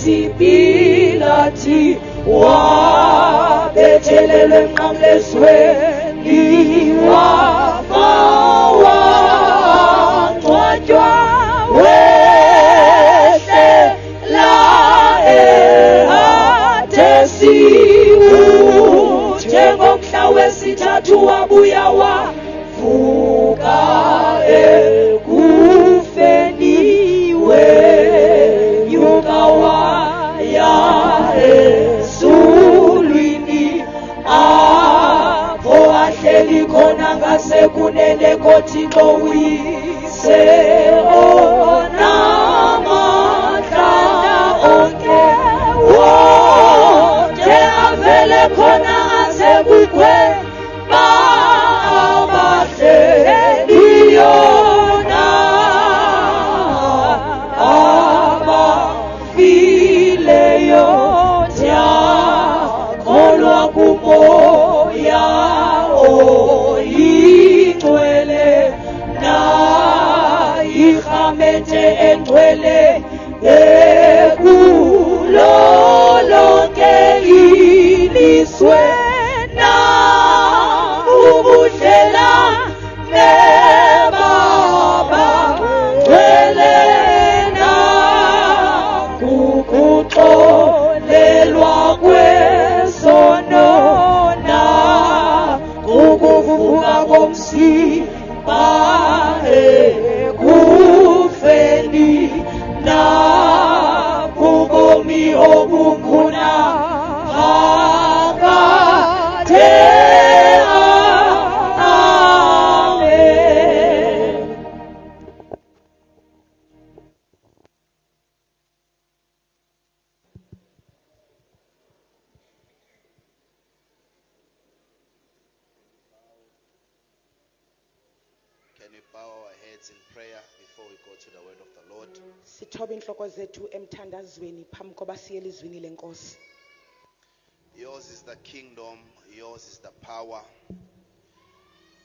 Pilathi wabethelelwe emnqamlezweni wafa wangcwatywa wehlela eHadesi njengomhla wesithathu wabuya wavuka ekufeni wenyuka waya ezulwini apho ahleli khona ngasekunene koThixo uyise onamandla onke wonke avele khona ngasekukweni abahleliyo abafileyo ndiyakholwa kumoya oyingcwele nayirhamente engcwele ekulo lonke ilizwe ubudlelane baba ngcwele nakukuxolelwa kwesono nakukuvuka komzimba ekufeni nakubomi obunguna phakade. Can we bow our heads in prayer before we go to the word of the Lord? Sithobe inhloko zethu emthandazweni phambi koba siye elizwini lenkosi. Yours is the kingdom, yours is the power,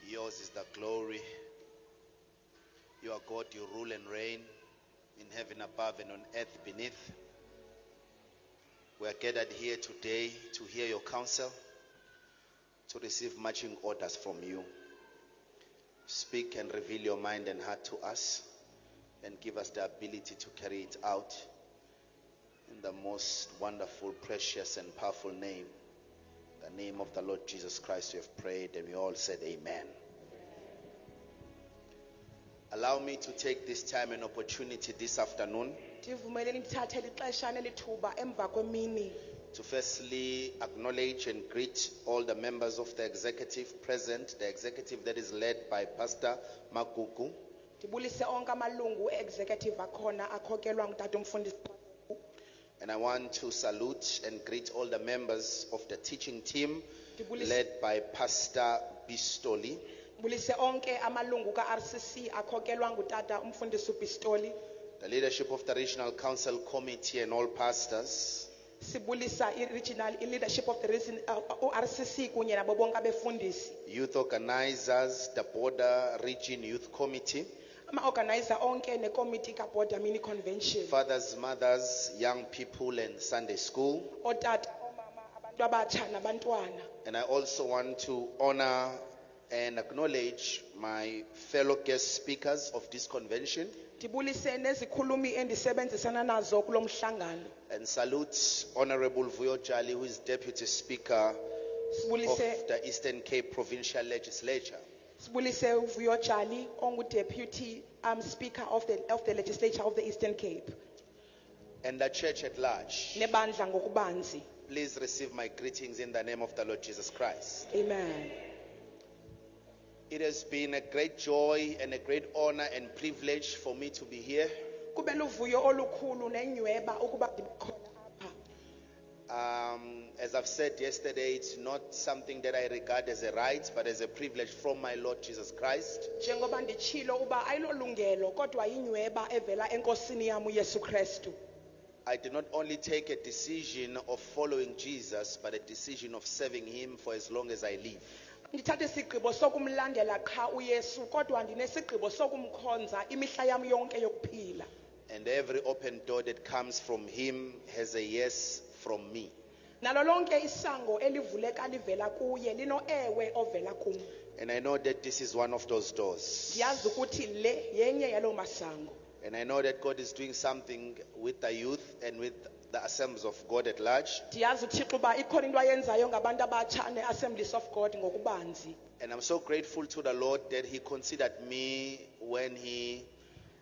yours is the glory. You are God, you rule and reign in heaven above and on earth beneath. We are gathered here today to hear your counsel, to receive marching orders from you. Speak and reveal your mind and heart to us, and give us the ability to carry it out. In the most wonderful, precious, and powerful name, the name of the Lord Jesus Christ, we have prayed, and we all said amen. Allow me to take this time and opportunity this afternoon Ndivumeleni ngithathe lixeshana lithuba emva kwemini to firstly acknowledge and greet all the members of the executive present, the executive that is led by Pastor Magugu. ndibulise onke amalungu executive akhona akhokelwa ngutata umfundisi. And I want to salute and greet all the members of the teaching team led by Pastor Bistoli. Ndibulise onke amalungu ka-RCC akhokelwa ngutata umfundisi uPistoli. The leadership of the Regional Council Committee and all pastors. Sibulisa i-regional leadership of the RCC kunye nabo bonke abefundisi. Youth organizers, the Border Region Youth Committee. Ama-organizer onke ne-committee ka-Border Mini Convention. Fathers, mothers, young people and Sunday school. Otata, omama, abantu abatsha nabantwana. And I also want to honor and acknowledge my fellow guest speakers of this convention. Ndibulise nezikhulumi endisebenzisana nazo kulo mhlangano. And salute Honorable Vuyo Jali, who is Deputy Speaker of Sibulise the Eastern Cape Provincial Legislature. Sibulise Vuyo Jali ongu-deputy speaker of the legislature of the Eastern Cape. And the church at large. Nebandla ngokubanzi. Please receive my greetings in the name of the Lord Jesus Christ. Amen. It has been a great joy and a great honor and privilege for me to be here. Kube luvuyo olukhulu nenyweba ukuba ndikhona apha. As I've said yesterday, it's not something that I regard as a right, but as a privilege from my Lord Jesus Christ. Njengoba ndichilo uba ayilolungelo kodwa yinyweba evela enkosini yami uYesu Kristu. I did not only take a decision of following Jesus, but a decision of serving him for as long as I live. Ndithathe isigqibo sokumlandela qha uYesu kodwa ndinesigqibo sokumkhonza imihla yami yonke yokuphila. And every open door that comes from him has a yes from me. Nalo lonke isango elivuleka livela kuye lino ewe ovela kum. And I know that this is one of those doors. Ndiyazi ukuthi le yenye yalo masango. And I know that God is doing something with the youth and with the assemblies of God at large. Ndiyazi uThixo uba ikhona into ayenzayo ngabantu abatsha ne-Assemblies of God ngokubanzi. And I'm so grateful to the Lord that he considered me when he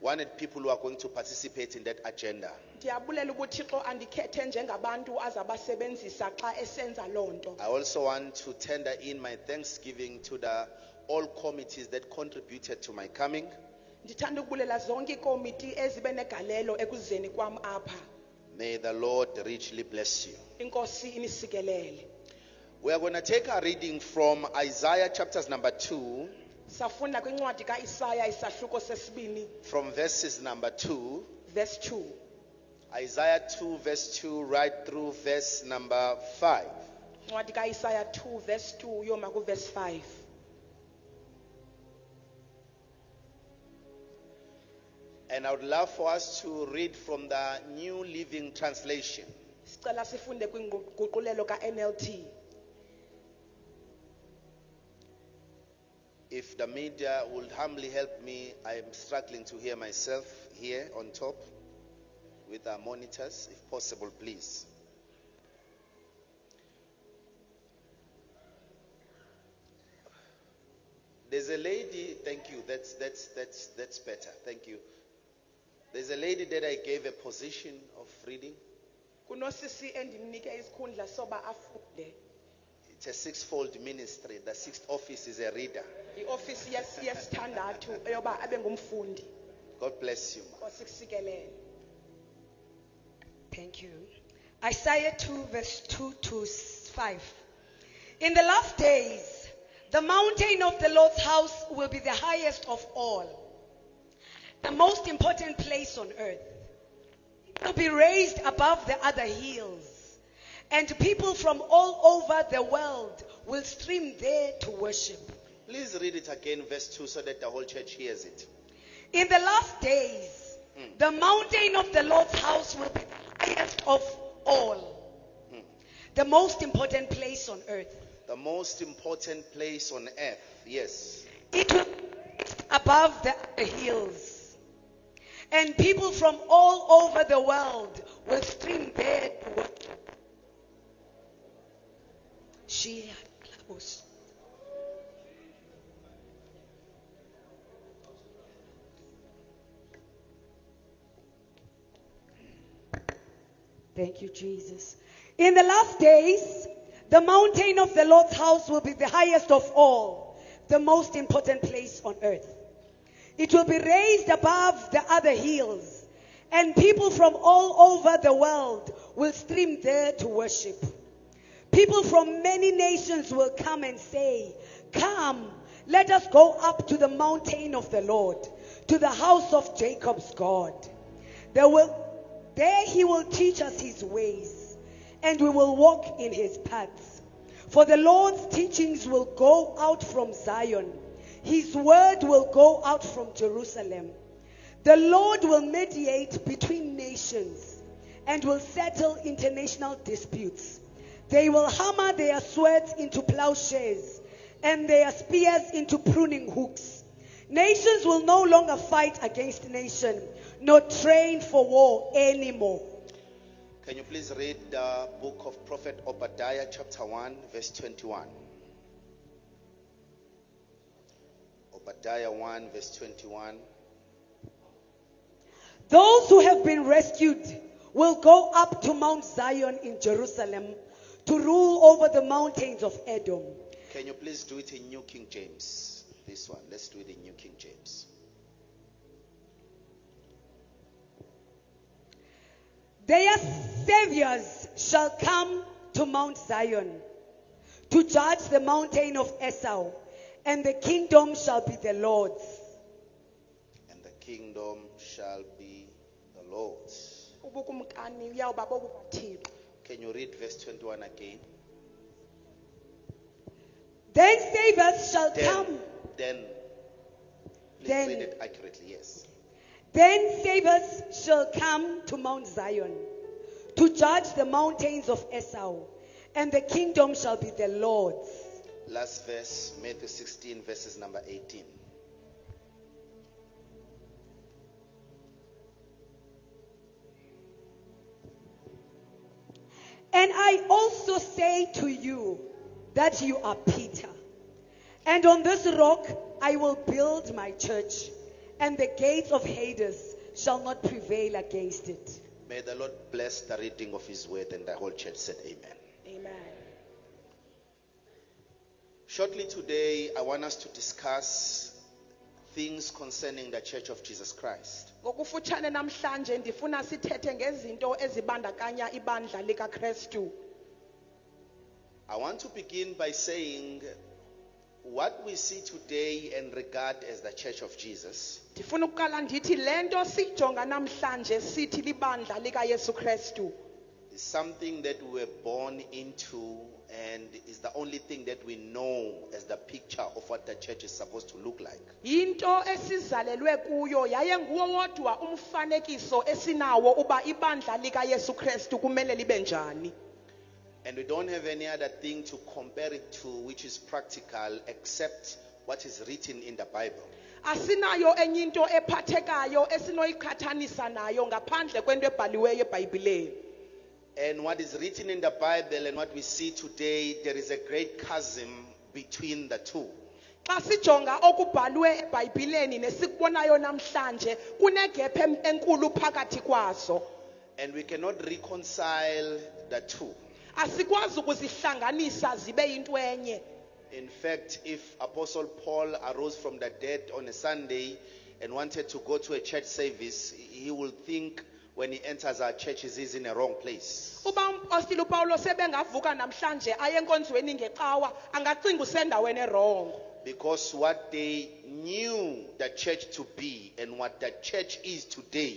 wanted people who are going to participate in that agenda. Ndiyabulela ubuThixo andikhethe njengabantu azabasebenzisa xa esenza lonto. I also want to tender in my thanksgiving to all committees that contributed to my coming. Ndithanda ukubulela zonke ikomiti ezibe negalelo ekuzeni kwam apha. May the Lord richly bless you. Inkosi inisikelele. We are going to take a reading from Isaiah chapters number 2, Safunda kwincwadi kaIsaya isahluko sesibini from verses number 2. verse 2. Isaiah 2 verse 2 right through verse number 5. Incwadi kaIsaya 2 verse 2 yoma ku verse 5. And I would love for us to read from the New Living Translation. Sicela sifunde kwinguqulelo kaNLT. If the media would humbly help me, I am struggling to hear myself here on top with our monitors, if possible, please. There's a lady, thank you, that's better, thank you. There's a lady that I gave a position of reading. Kunosisi endimnike isikhundla soba afunde. It's a sixfold ministry. The sixth office is a reader. Ioffice yesithandathu eyoba abe ngumfundi. God bless you. Nkosi kusikelele. Thank you. Isaiah 2 verse 2 to 5. In the last days, the mountain of the Lord's house will be the highest of all, the most important place on earth. It will be raised above the other hills, and people from all over the world will stream there to worship. Please read it again, verse 2, so that the whole church hears it. In the last days, the mountain of the Lord's house will be the highest of all, the most important place on earth. The most important place on earth, yes. It will be raised above the other hills, and people from all over the world will stream there to worship. Thank you, Jesus. In the last days, the mountain of the Lord's house will be the highest of all, the most important place on earth. It will be raised above the other hills, and people from all over the world will stream there to worship. People from many nations will come and say, "Come, let us go up to the mountain of the Lord, to the house of Jacob's God. There he will teach us his ways, and we will walk in his paths. For the Lord's teachings will go out from Zion. His word will go out from Jerusalem. The Lord will mediate between nations and will settle international disputes. They will hammer their swords into plowshares and their spears into pruning hooks. Nations will no longer fight against nation, nor train for war anymore." Can you please read the book of Prophet Obadiah, chapter 1, verse 21? Obadiah 1, verse 21. Those who have been rescued will go up to Mount Zion in Jerusalem to rule over the mountains of Edom. Can you please do it in New King James? This one, let's do it in New King James. Their saviors shall come to Mount Zion to judge the mountain of Esau, and the kingdom shall be the Lord's. And the kingdom shall be the Lord's. Ubukumkani uyawuba bobukaThixo. Can you read verse 21 again? Then saviors shall come. Then, please Then- read it accurately, yes. Then saviors shall come to Mount Zion to judge the mountains of Esau, and the kingdom shall be the Lord's. Last verse, Matthew 16, verses number 18. And I also say to you that you are Peter, and on this rock I will build my church, and the gates of Hades shall not prevail against it. May the Lord bless the reading of his word, and the whole church said amen. Amen. Shortly today, I want us to discuss things concerning the Church of Jesus Christ. Ngokufutshane namhlanje ndifuna sithethe ngezinto ezibandakanya ibandla likaKristu. I want to begin by saying what we see today and regard as the Church of Jesus Ndifuna ukuqala ndithi lento sijonga namhlanje sithi libandla likaYesu Kristu is something that we were born into, and is the only thing that we know as the picture of what the church is supposed to look like. yinto esizalelwe kuyo yaye nguwo wodwa umfanekiso esinawo uba ibandla likaYesu Kristu kumele libe njani. And we don't have any other thing to compare it to which is practical except what is written in the Bible. Asinayo enye into ephathekayo esinoyiqhathanisa nayo ngaphandle kwento ebhaliweyo eBhayibhelini. And what is written in the Bible and what we see today, there is a great chasm between the two. Xa sijonga okubhalwe eBhayibhelini nesikubonayo namhlanje kunegap enkulu phakathi kwazo. And we cannot reconcile the two. Asikwazi ukuzihlanganisa zibe yinto enye. In fact, if Apostle Paul arose from the dead on a Sunday and wanted to go to a church service, he will think when he enters our churches he's in a wrong place. Uba umpostile uPaulo sebengavuka namhlanje aye enkonzweni ngecawa angacinga usendaweni wrong. Because what they knew the church to be and what the church is today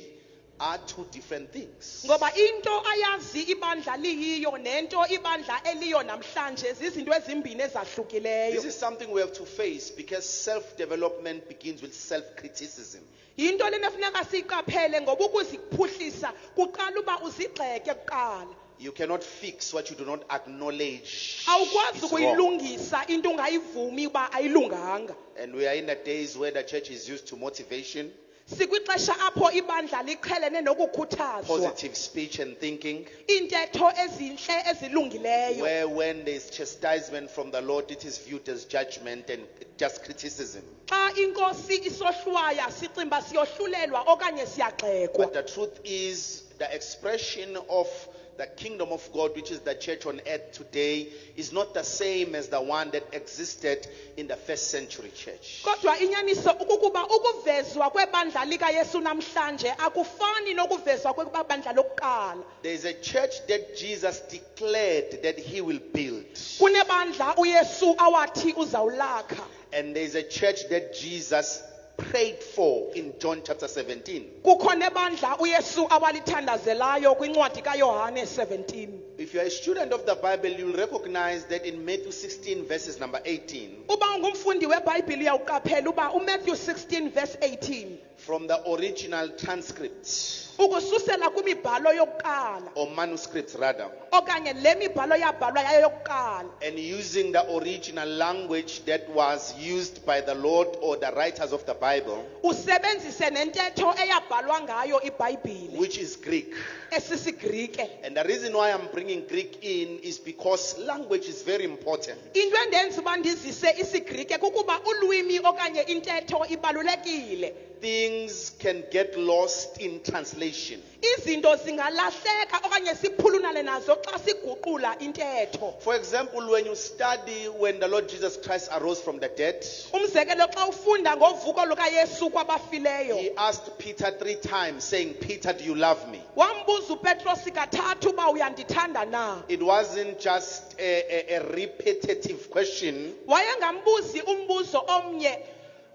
are two different things. Ngoba into ayazi ibandla liyiyo nento ibandla eliyo namhlanje zizinto ezimbini ezahlukileyo. This is something we have to face because self-development begins with self-criticism. Into lena funeka siqaphele ngoba ukuziphuhlisa kuqala uba uzigxeke kuqala. You cannot fix what you do not acknowledge. Awukwazi is wrong. ukuyilungisa into ungayivumi uba ayilunganga. And we are in the days where the church is used to motivation, Sikwixesha apho ibandla liqhelene nokukhuthazwa. positive speech and thinking, Intetho ezinhle ezilungileyo. where when there is chastisement from the Lord, it is viewed as judgment and just criticism. Xa inkosi isohlwaya sicimba siyohlulelwa okanye siyagxekwa. But the truth is, the expression of the kingdom of God, which is the church on earth today, is not the same as the one that existed in the first century church. Kodwa inyaniso ukukuba ukuvezwa kwebandla likaYesu namhlanje akufani nokuvezwa kwebandla lokuqala. There is a church that Jesus declared that he will build. Kunebandla uYesu awathi uzawulakha. And there is a church that Jesus prayed for in John chapter 17. Kukho nebandla uYesu awalithandazelayo kwincwadi kaYohane 17. If you are a student of the Bible, you will recognize that in Matthew 16 verses number 18, Uba ungumfundi weBhayibhile uyawuqaphela uba uMatthew 16 verse 18 from the original transcripts ukususela kwimibhalo yokuqala or manuscripts rather, okanye le mibhalo yabhalwa yayo yokuqala and using the original language that was used by the Lord or the writers of the Bible, usebenzise nentetho eyabhalwa ngayo iBhayibhile which is Greek. esisiGrike. And the reason why I'm bringing Greek in is because language is very important. Into endenza uba ndizise isiGrike kukuba ulwimi okanye intetho ibalulekile. Things can get lost in translation. Izinto zingalahleka okanye siphulunane nazo xa siguqula intetho. For example, when you study when the Lord Jesus Christ arose from the dead, Umzekelo xa ufunda ngovuko lukaYesu kwabafileyo. he asked Peter 3 times, saying, Peter, do you love me? Wambuza uPetros kathathu uba uyandithanda na. It wasn't just a repetitive question, Wayengambuzi umbuzo omnye.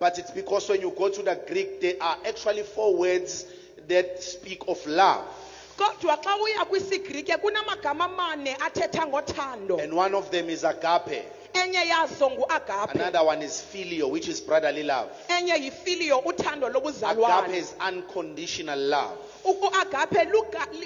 but it's because when you go to the Greek, there are actually 4 words that speak of love. kodwa xa uya kwisigrike kunamagama amane athetha ngothando. And one of them is agape. Enye yazo nguagape, Another one is phileo, which is brotherly love. enye yifilio, uthando Agape lobuzalwane. is unconditional love. Uagape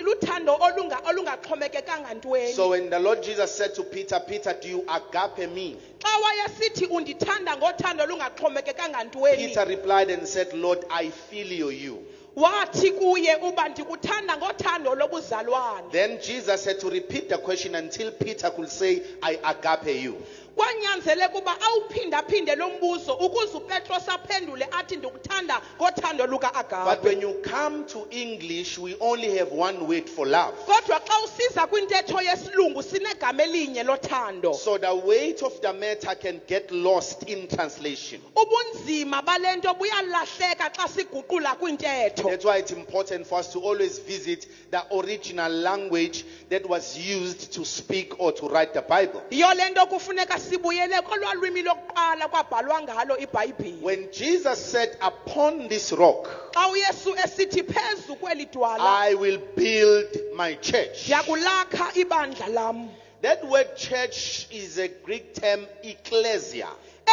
luthando olungaxhomekekanga ntweni. So when the Lord Jesus said to Peter, Peter, do you agape me? Xa wayesithi undithanda ngothando olungaxhomekekanga ntweni, Peter replied and said, Lord, I phileo you. wathi kuye uba ndikuthanda ngothando lobuzalwane. Then Jesus had to repeat the question until Peter could say, I agape you. Kwanyanzeleka uba awuphindaphinde lo mbuzo ukuze uPetros aphendule athi ndikuthanda ngothando But luka-agape. when you come to English, we only have one word for love. Kodwa xa usiza kwintetho yesilungu sinegama elinye lothando. So the weight of the matter can get lost in translation. Ubunzima balento buyalahleka xa siguqula kwintetho. That's why it's important for us to always visit the original language that was used to speak or to write the Bible. Yiyo lento kufuneka sibuyele kolwa lwimi lokuqala kwabhalwa ngalo iBhayibhile. When Jesus said, upon this rock, Xa uYesu esithi phezu kweli dwala I will build my church. ndiyakulakha ibandla lam. That word church is a Greek term, ecclesia.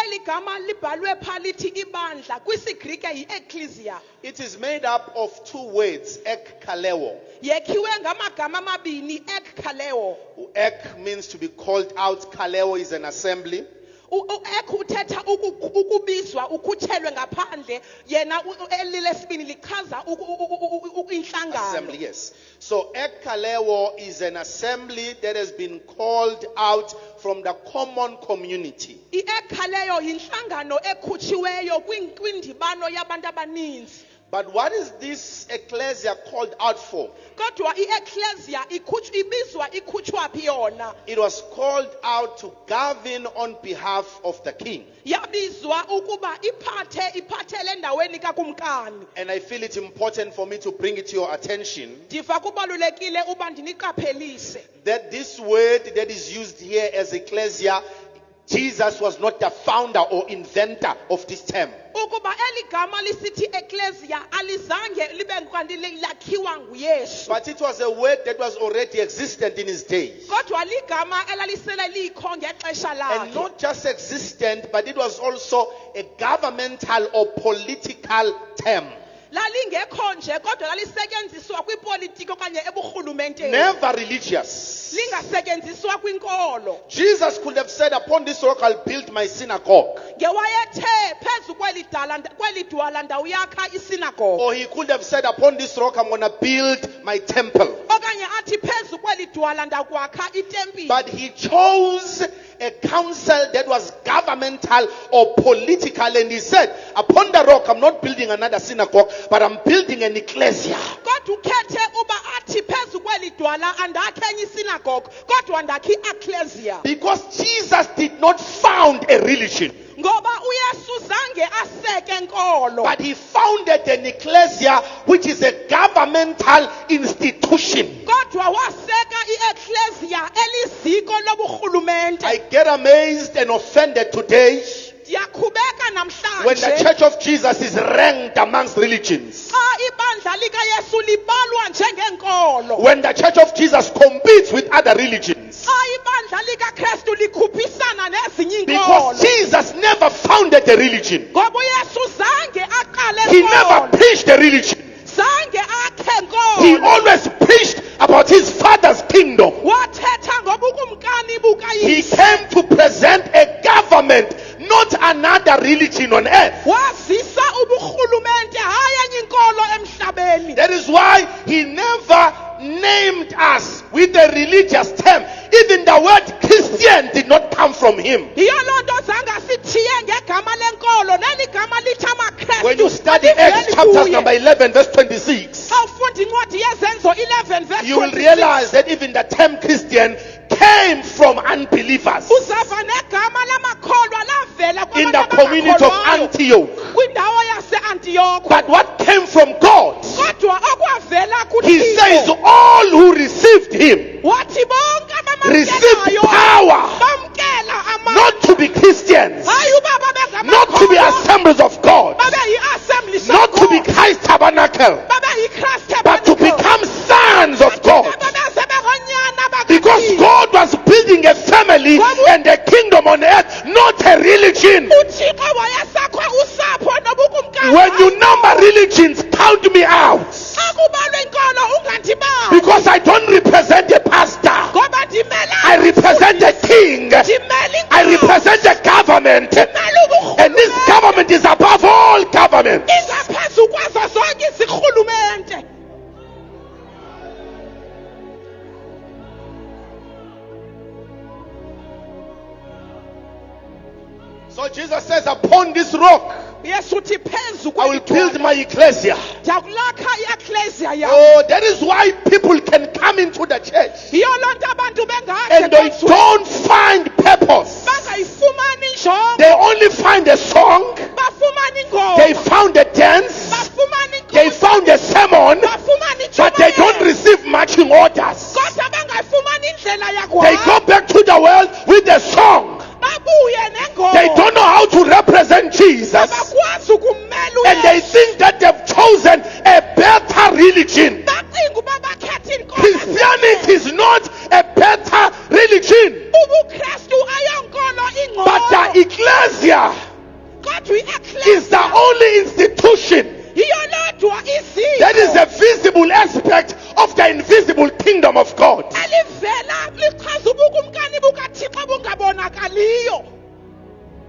Eli gama libhalwe pha lithi ibandla kwisiGrike yi-ecclesia. It is made up of two words, ekkaleo. Yekhiwe ngamagama amabini, ekkaleo. Ek means to be called out. Kaleo is an assembly. Ek uthetha ukubizwa ukhutshelwe ngaphandle, yena eli lesibini lichaza inhlangano. Assembly, yes. So ekkaleo is an assembly that has been called out from the common community. I-ekkaleo yinhlangano ekhutshiweyo kwindibano yabantu abaninzi. But what is this ecclesia called out for? Kodwa i-ecclesia ibizwa ikhutshwa phi yona? It was called out to govern on behalf of the king. Yabizwa ukuba iphathele endaweni kakumkani. And I feel it's important for me to bring it to your attention Ndiva kubalulekile uba ndiniqaphelise that this word that is used here as ecclesia, Jesus was not the founder or inventor of this term. ukuba eli gama lisithi ecclesia alizange libe kanti lakhiwa nguYesu. But it was a word that was already existent in his day. Kodwa ligama elalisele likho ngexesha And lakhe. not just existent, but it was also a governmental or political term. Lalingekho nje kodwa lalisetyenziswa kwipolitiki okanye eburhulumenteni. Never religious. Lingasetyenziswa kwinkolo. Jesus could have said, upon this rock I'll build my synagogue. Ngewayethe phezu kweli dwala ndawuyakha isinagoge. Or he could have said, upon this rock I'm going to build my temple. Okanye athi phezu kweli dwala ndakwakha itempile. But he chose a council that was governmental or political, and he said, upon the rock I'm not building another synagogue, but I'm building an ecclesia. Kodwa ukhethe uba athi phezu kweli dwala andakhe enye isinagoge kodwa ndakhi ecclesia. Because Jesus did not found a religion, Ngoba uYesu zange aseke nkolo. but he founded an ecclesia, which is a governmental institution. Kodwa waseka i-ecclesia eliziko loburhulumente. I get amazed and offended today Ndiyakhubeka when the namhlanje Church of Jesus is ranked amongst religions. xa ibandla likaYesu libalwa njengenkolo. When the Church of Jesus competes with other religions. Xa ibandla likaKristu likhuphisana nezinye Because inkolo. Jesus never founded a religion. Ngoba uYesu zange aqale He never nkolo. preached a religion. Zange akhe He nkolo. always preached about his Father's kingdom. Wathetha ngobukumkani He bukaYesu. came to present a government, not another religion on earth. Wazisa uburhulumente hayi enye inkolo emhlabeni. That is why he never named us with a religious term. Even the word Christian did not come from him. Yiyo loo nto zange asithiye ngegama lenkolo neli gama lithi amaKrestu. When you study aliveli Acts chapter kuye. number 11 verse 26, Awufunda incwadi yezenzo 11 verse you will 26. realize that even the term Christian came from unbelievers Uzava negama lamakholwa lavela in kwabantu the community of abangakholwayo Antioch. kwindawo yase-Antiyokho. But what came from God, Kodwa okwavela he says kuThixo all who received him wathi bonke received abamamkelayo power bamkela amandla. not to be Christians, Hayi uba babe not to be ngamakholwa, assemblies of God, babe yi-assembly not to be sonke, Christ tabernacle, babe yi-Christ but to tabernacle. become sons of Because God was building a family and a kingdom on earth, not a religion. uthixo wayesakha usapho nobukumkani. When you number religions, count me out. Xa kubalwa inkolo ungandibali. Because I don't represent a pastor. Ngoba ndimela I represent a king. ndimela I inkolo. represent a government. Ndimela uburhulumente. And this government is above all governments. ingaphezu kwazo zonke izirhulumente. So Jesus says, upon this rock, Yesu uthi phezu I will build kwelidwala my ecclesia. ndiyakulakha i-eklesia yam. Oh, that is why people can come into the church Yiyo loo nto abantu bengaze and they don't find purpose. bangayifumani injongo. They only find a song. Bafumana ingoma. They found a dance. Bafumana They inkosi. found a sermon. Bafumana But they don't intshumayelo. receive marching orders. Kodwa bangayifumani indlela They yakuhamba. go back to the world with a song. Babuye nengoma. They don't know how to represent Jesus. Abakwazi ukummela And they uYesu. think that they've chosen a better religion. Bacinga uba bakhetha inkosi. Christianity is not a better religion. UbuKristu ayonkolo But ingcono. the ecclesia Kodwa is the i-eklesia only institution yiyo lodwa iziko that is a visible aspect of the invisible kingdom of God. elivela lichaza ubukumkani bukaThixo bungabonakaliyo.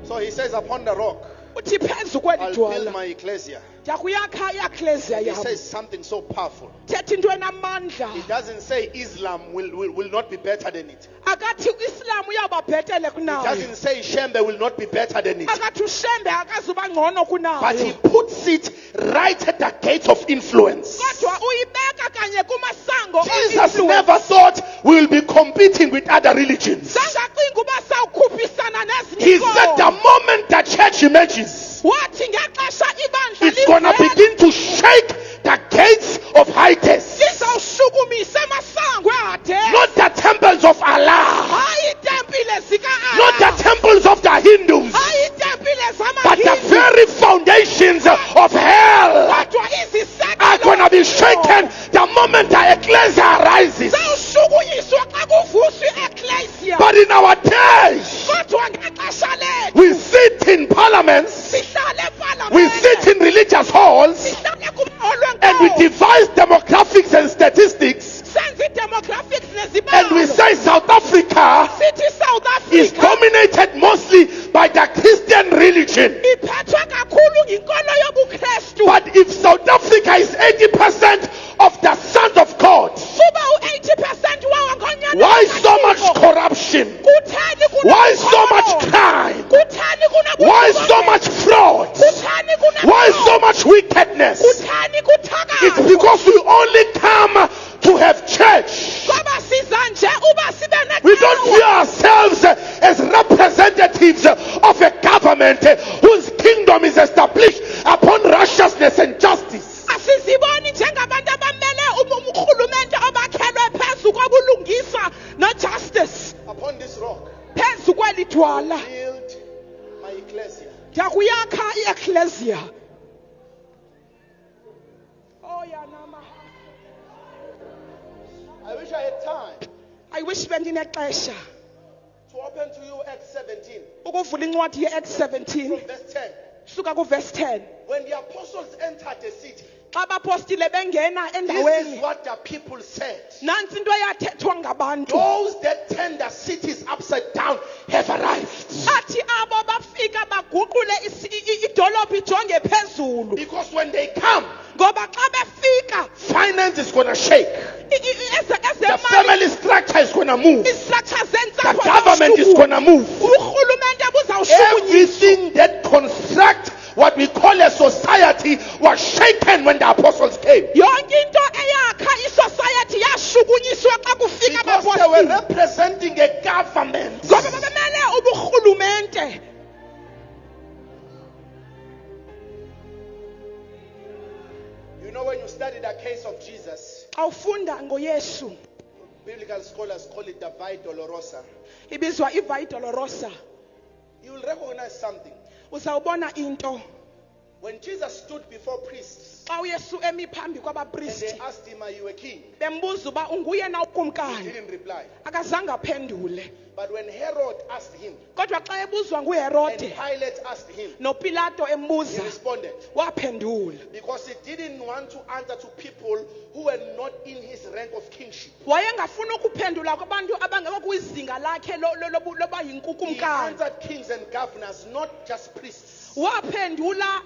So he says, upon the rock, Uthi phezu I'll build kwelidwala my ecclesia. ndiyakuyakha i-eklesia He yam. says something so powerful. Thetha into enamandla. He doesn't say Islam will not be better than it. Akathi uIslam uyawuba bhetele He kunayo. doesn't say Shembe will not be better than it. Akathi uShembe akazuba ngcono But he kunayo. puts it right at the gate of influence. Kodwa uyibeka kanye kumasango Jesus o-influence. never thought we will be competing with other religions. Zangacinga uba sawukhuphisana nezinye He said the inkolo. moment the church emerges, Wathi ngexesha ibandla it's gonna livela, begin to shake the gates of Hades. izawushukumisa emasango eHadesi. Not the temples of Allah, Hayi iitempile zika-Allah. not the temples of the Hindus, Hayi iitempile but the zamaHindu. very foundations of hell Kodwa iziseko are gonna be shaken the moment the ecclesia arises. zawushukunyiswa xa kuvuswa i-eklesia. But in our days, Kodwa ngexesha lethu we sit in parliaments, sihlale we sit epalamente, in religious halls, sihlale kumholo and we wenkolo, devise demographics and statistics, senze i-demographics and we nezibalo. say South Africa Sithi South is Africa dominated mostly by the Christian religion. iphethwe kakhulu yinkolo yobuKristu. But if South Africa is 80% of the sons of God, Kuba u-80% wawo ngonyana why so much kaThixo. corruption? Kutheni Why so kunobukholo? much crime? Kutheni Why so kunobundlobongela? much fraud? Kutheni Why so kunobukholo? much wickedness? Kutheni kuthakatha? It's because we only come to have church. Ngoba siza nje uba sibe We don't necawa. view ourselves as representatives of a government whose kingdom is established upon righteousness and justice. Asiziboni njengabantu abamele urhulumente obakhelwe phezu kobulungisa no-justice. Upon this rock, Phezu kweli dwala build my ecclesia. ndiyakuyakha i-eklesia. Oh, yanama. I wish I had time I wish bendinexesha to open to you Acts 17 ukuvula incwadi ye-Acts 17 from verse 10. suka kuverse 10. When the apostles entered the city, Xa abapostile bengena this is endaweni, what the people said. nantsi into eyathethwa ngabantu. Those that turn the cities upside down have arrived. Athi abo bafika baguqule idolophu ijonge phezulu. Because when they come, Ngoba xa befika finance is going to shake. The ezemali, family structure is going to move. istructure The zentsapho government is going to move. urhulumente buzawushukunyiswa. Everything that constructs what we call a society was shaken when the apostles came. Yonke into eyakha isociety yashukunyiswa xa kufika Because they were abapostile. representing a government. Ngoba babemele uburhulumente. You know, when you study the case of Jesus, Xa ufunda ngoYesu biblical scholars call it the Via Dolorosa. ibizwa iVia Dolorosa. You will recognize something. Uzawubona into. When Jesus stood before priests xa uyesu emi phambi and they kwabapristi asked him, "Are you a king?" bembuza uba unguye na He ukumkani didn't reply. akazange aphendule But when Herod asked him kodwa xa ebuzwa and nguherode Pilate asked him, nopilato he embuza responded. waphendula Because he didn't want to answer to people who were not in his rank of kingship. wayengafuna ukuphendula kwabantu abangekho kwizinga lakhe loba He yinkukumkani answered kings and governors, not just priests. waphendula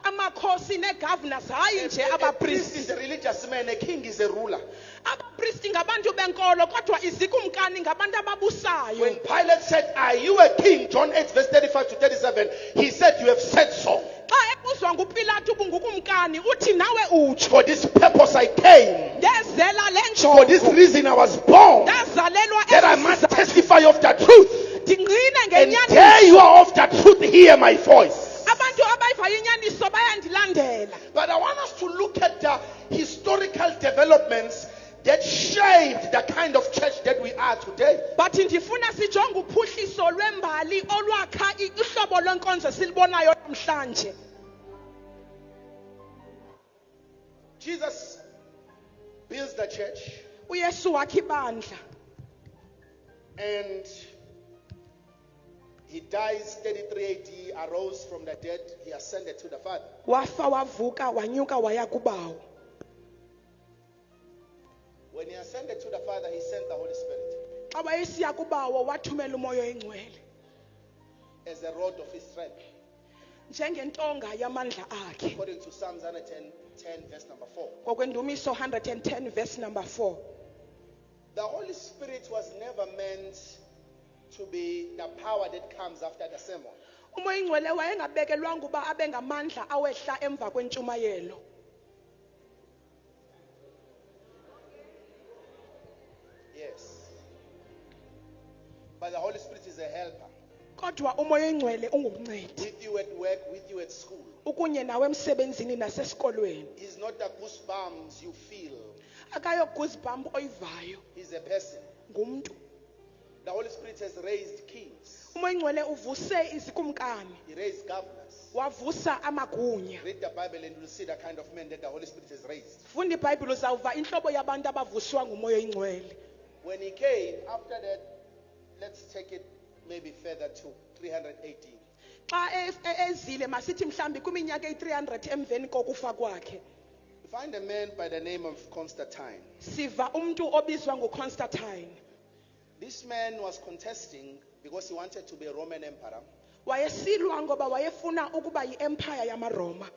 amakhosi nee-governors hayi nje A priest is abapristi a religious man, a king is a ruler. abapristi ngabantu benkolo kodwa izikumkani ngabantu ababusayo When Pilate said, "Are you a king?" John 8, verse 35 to 37, he said, "You have said so. xa ebuzwa ngupilato ubungukumkani uthi nawe utsho For this purpose I came. ndezela le For this njongo reason I was born. ndazalelwa That I esi must sizathu. testify of the truth. ndingqine And there ngenyaniso you are of the truth, hear my voice." abantu abayivayo inyaniso bayandilandela But I want us to look at the historical developments that shaped the kind of church that we are today. but ndifuna sijonge uphuhliso lwembali olwakha ihlobo lwenkonzo esilibonayo namhlanje Jesus builds the church, uyesu wakha ibandla and he dies 33 AD, arose from the dead, he ascended to the Father. wafa wavuka wanyuka waya kubawo When he ascended to the Father, he sent the Holy Spirit xa wayesiya kubawo wathumela umoya oyingcwele as a rod of his strength, njengentonga yamandla akhe according to Psalms 110, verse number 4. ngokwendumiso 110 verse number 4 The Holy Spirit was never meant to be the power that comes after the sermon. umoya oyingcwele wayengabekelwanga uba abe ngamandla awehla emva kwentshumayelo Yes. But the Holy Spirit is a helper. kodwa umoya oyingcwele ungumncedi With you at work, with you at school. ukunye nawe emsebenzini nasesikolweni He's not the goosebumps you feel. akayo goosebump oyivayo He's a person. ngumntu The Holy Spirit has raised kings. umoya oyingcwele uvuse izikumkani He raised governors. wavusa amagunya Read the Bible and you'll see the kind of men that the Holy Spirit has raised. funda ibhayibhile uzawuva intlobo yabantu abavuswa ngumoya oyingcwele When he came, after that, let's take it maybe further to 318. xa ezile masithi mhlawumbi kwiminyaka eyi-300 emveni kokufa kwakhe You find a man by the name of Constantine. siva umntu obizwa nguconstantine This man was contesting because he wanted to be a Roman emperor. wayesilwa ngoba wayefuna ukuba yi-empire yamaroma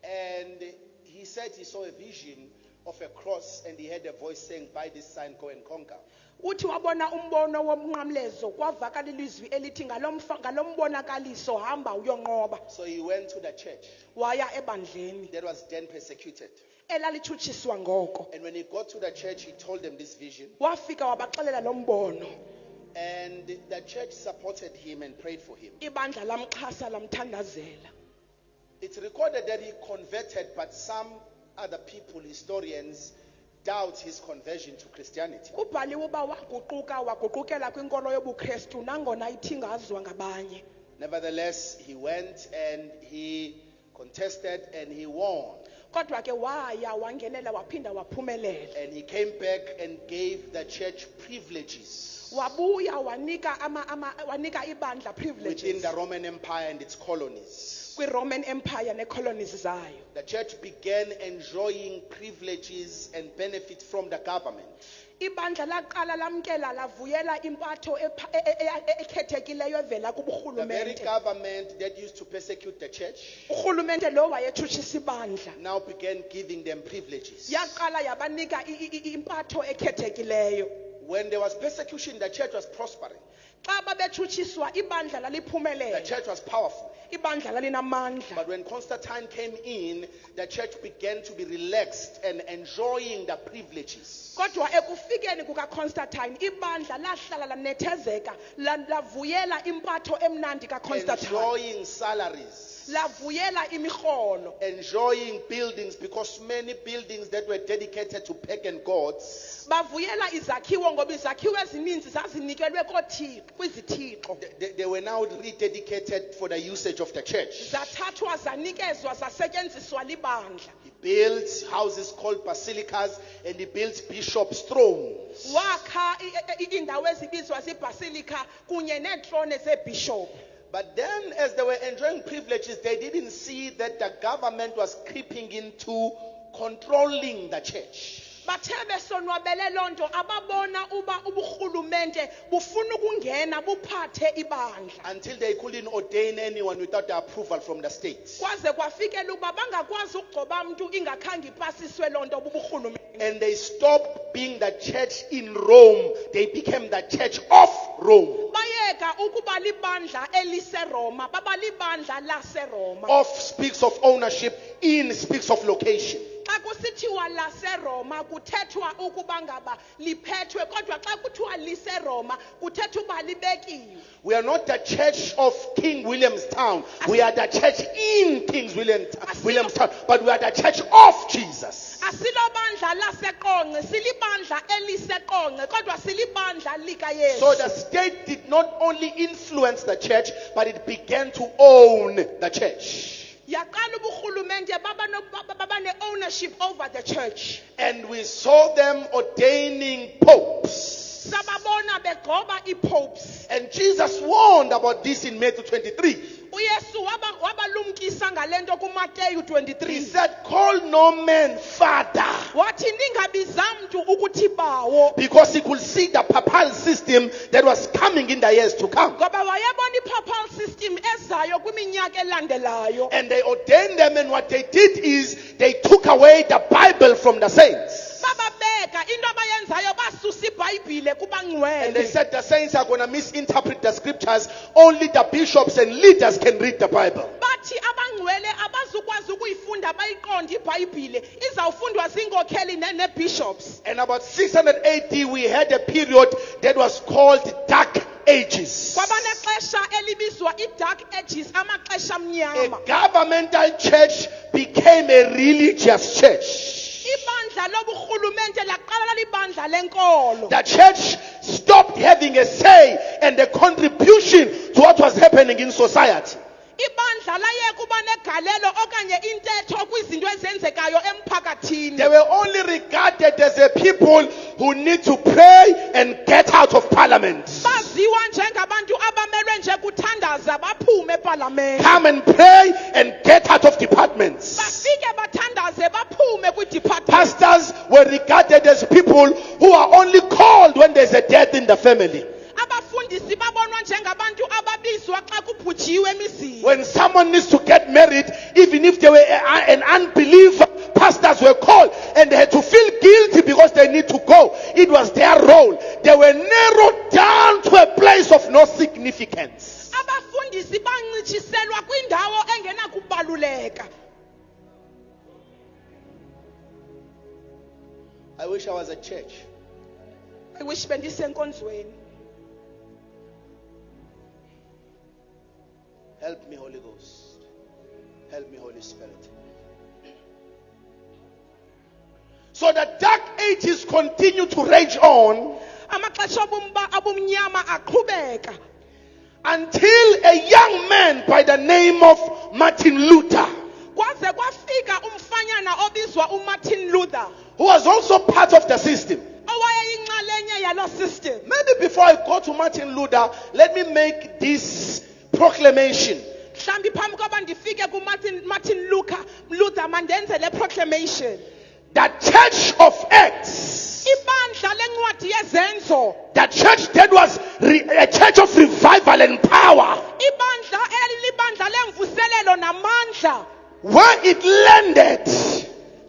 And he said he saw a vision of a cross and he heard a voice saying, "By this sign, go and conquer." uthi wabona umbono womnqamlezo kwavakala ilizwi elithi ngalo mbonakaliso hamba uyonqoba So he went to the church waya ebandleni that was then persecuted. elalithutshiswa ngoko And when he got to the church, he told them this vision. wafika wabaxelela lo mbono And the church supported him and prayed for him. ibandla lamxhasa lamthandazela It's recorded that he converted, but some other people, historians, doubt his conversion to Christianity. kubhaliwe uba waguqukela kwinkolo yobuKristu nangona ithingazwa ngabanye Nevertheless, he went and he contested and he won. kodwa ke waya wangenela waphinda waphumelela And he came back and gave the church privileges wabuya wanika ibandla within privileges the Roman Empire and its colonies. kwi-roman empire nee-colonies zayo The church began enjoying privileges and benefit from the government. ibandla laqala lamkela lavuyela impatho ekhethekileyo evela The very kuburhulumente government that used to persecute the church urhulumente lo wayetshutshisa ibandla now began giving them privileges. yaqala yabanika impatho ekhethekileyo When there was persecution, the church was prospering. xa babetshutshiswa ibandla The laliphumelela church was powerful. ibandla lalinamandla But when Constantine came in, the church began to be relaxed and enjoying the privileges. kodwa ekufikeni kukaconstantine ibandla lahlala lanethezeka lavuyela impatho emnandi kaconstantine Enjoying salaries. lavuyela imiholo. enjoying buildings, because many buildings that were dedicated to pagan gods, Bavuyela izakhiwo ngoba izakhiwo ezininzi zazinikelwe kwizithixo. they were now rededicated for the usage of the church. Zathathwa zanikezwa zasetyenziswa libandla. He built houses called basilicas, and he built bishops' thrones. Wakha indawo ezibizwa zibasilika kunye neetrone zebishop. But then, as they were enjoying privileges, they didn't see that the government was creeping into controlling the church. Bathe besonwabele lonto ababona uba uburhulumente bufuna ukungena buphathe ibandla. Until they couldn't ordain anyone without the approval from the state. Kwaze kwafikela ukuba bangakwazi ukugcoba umuntu ingakhange ipasiswe lonto buburhulumente. And they stopped being the church in Rome. They became the church of Rome. Bayeka ukuba libandla eliseRoma, baba libandla laseRoma. Of speaks of ownership, in speaks of location. Xa kusithiwa laseRoma kuthethwa ukuba ngaba liphethwe, kodwa xa kuthiwa liseRoma kuthethwa uba libekiwe. We are not the church of King Williamstown. We are the church in King Williamstown. But we are the church of Jesus. Asilo bandla laseqonce, silibandla eliseqonce, kodwa silibandla likaYesu. So the state did not only influence the church, but it began to own the church. Yaqala uburhulumente baba ne-ownership over the church. And we saw them ordaining popes. Sababona begcoba ii-popes. And Jesus warned about this in Matthew 23. uYesu wabalumkisa ngalento kuMateyu He 23. said, call no man father. Wathi ningabiza mntu ukuthi bawo. Because he could see the papal system that was coming in the years to come. Ngoba wayebona i-papal system ezayo kwiminyaka elandelayo. And they ordained them, and what they did is they took away the Bible from the saints. Bababeka into abayenzayo basusa iBhayibhile And they kubangcwele. said the saints are going to misinterpret the scriptures. Only the bishops and leaders can read the Bible. Bathi abangcwele abazukwazi ukuyifunda bayiqonde iBhayibhile, izawufundwa zinkokheli ne-bishops. And about 600 AD, we had a period that was called Dark Ages. Kwabanexesha elibizwa i-dark ages, amaxesha A amnyama. governmental church became a religious church. Ibandla loburhulumente laqala libandla lenkolo. The church stopped having a say and a contribution to what was happening in society. Ibandla layeka uba negalelo okanye intetho kwizinto ezenzekayo emphakathini. They were only regarded as a people who need to pray and get out of parliament. Baziwa njengabantu abamelwe nje kuthandaza baphume eParliament. Come and pray and get out of departments. Bafike bathandaze baphume kwi-department. Pastors were regarded as people who are only called when there's a death in the family. Abafundisi babonwa njengabantu ababizwa xa kubhujiwe emizini. When someone needs to get married, even if they were an unbeliever, pastors were called and they had to feel guilty because they need to go. It was their role. They were narrowed down to a place of no significance. Abafundisi bancitshiselwa kwindawo engenakubaluleka. I wish I was at church. I wish bendisenkonzweni. Help me, Holy Ghost. Help me, Holy Spirit. So the dark ages continue to rage on Amaxesha abumnyama aqhubeka until a young man by the name of Martin Luther, kwaze kwafika umfanyana obizwa uMartin Luther, who was also part of the system. owayeyinxalenye yalo system. Maybe before I go to Martin Luther, let me make this proclamation. Mhlambi phambi koba ndifike kuMartin Luther mandenze le proclamation. The church of Acts, Ibandla lencwadi yezenzo, the church that was a church of revival and power, ibandla elilibandla lemvuselelo namandla, where it landed,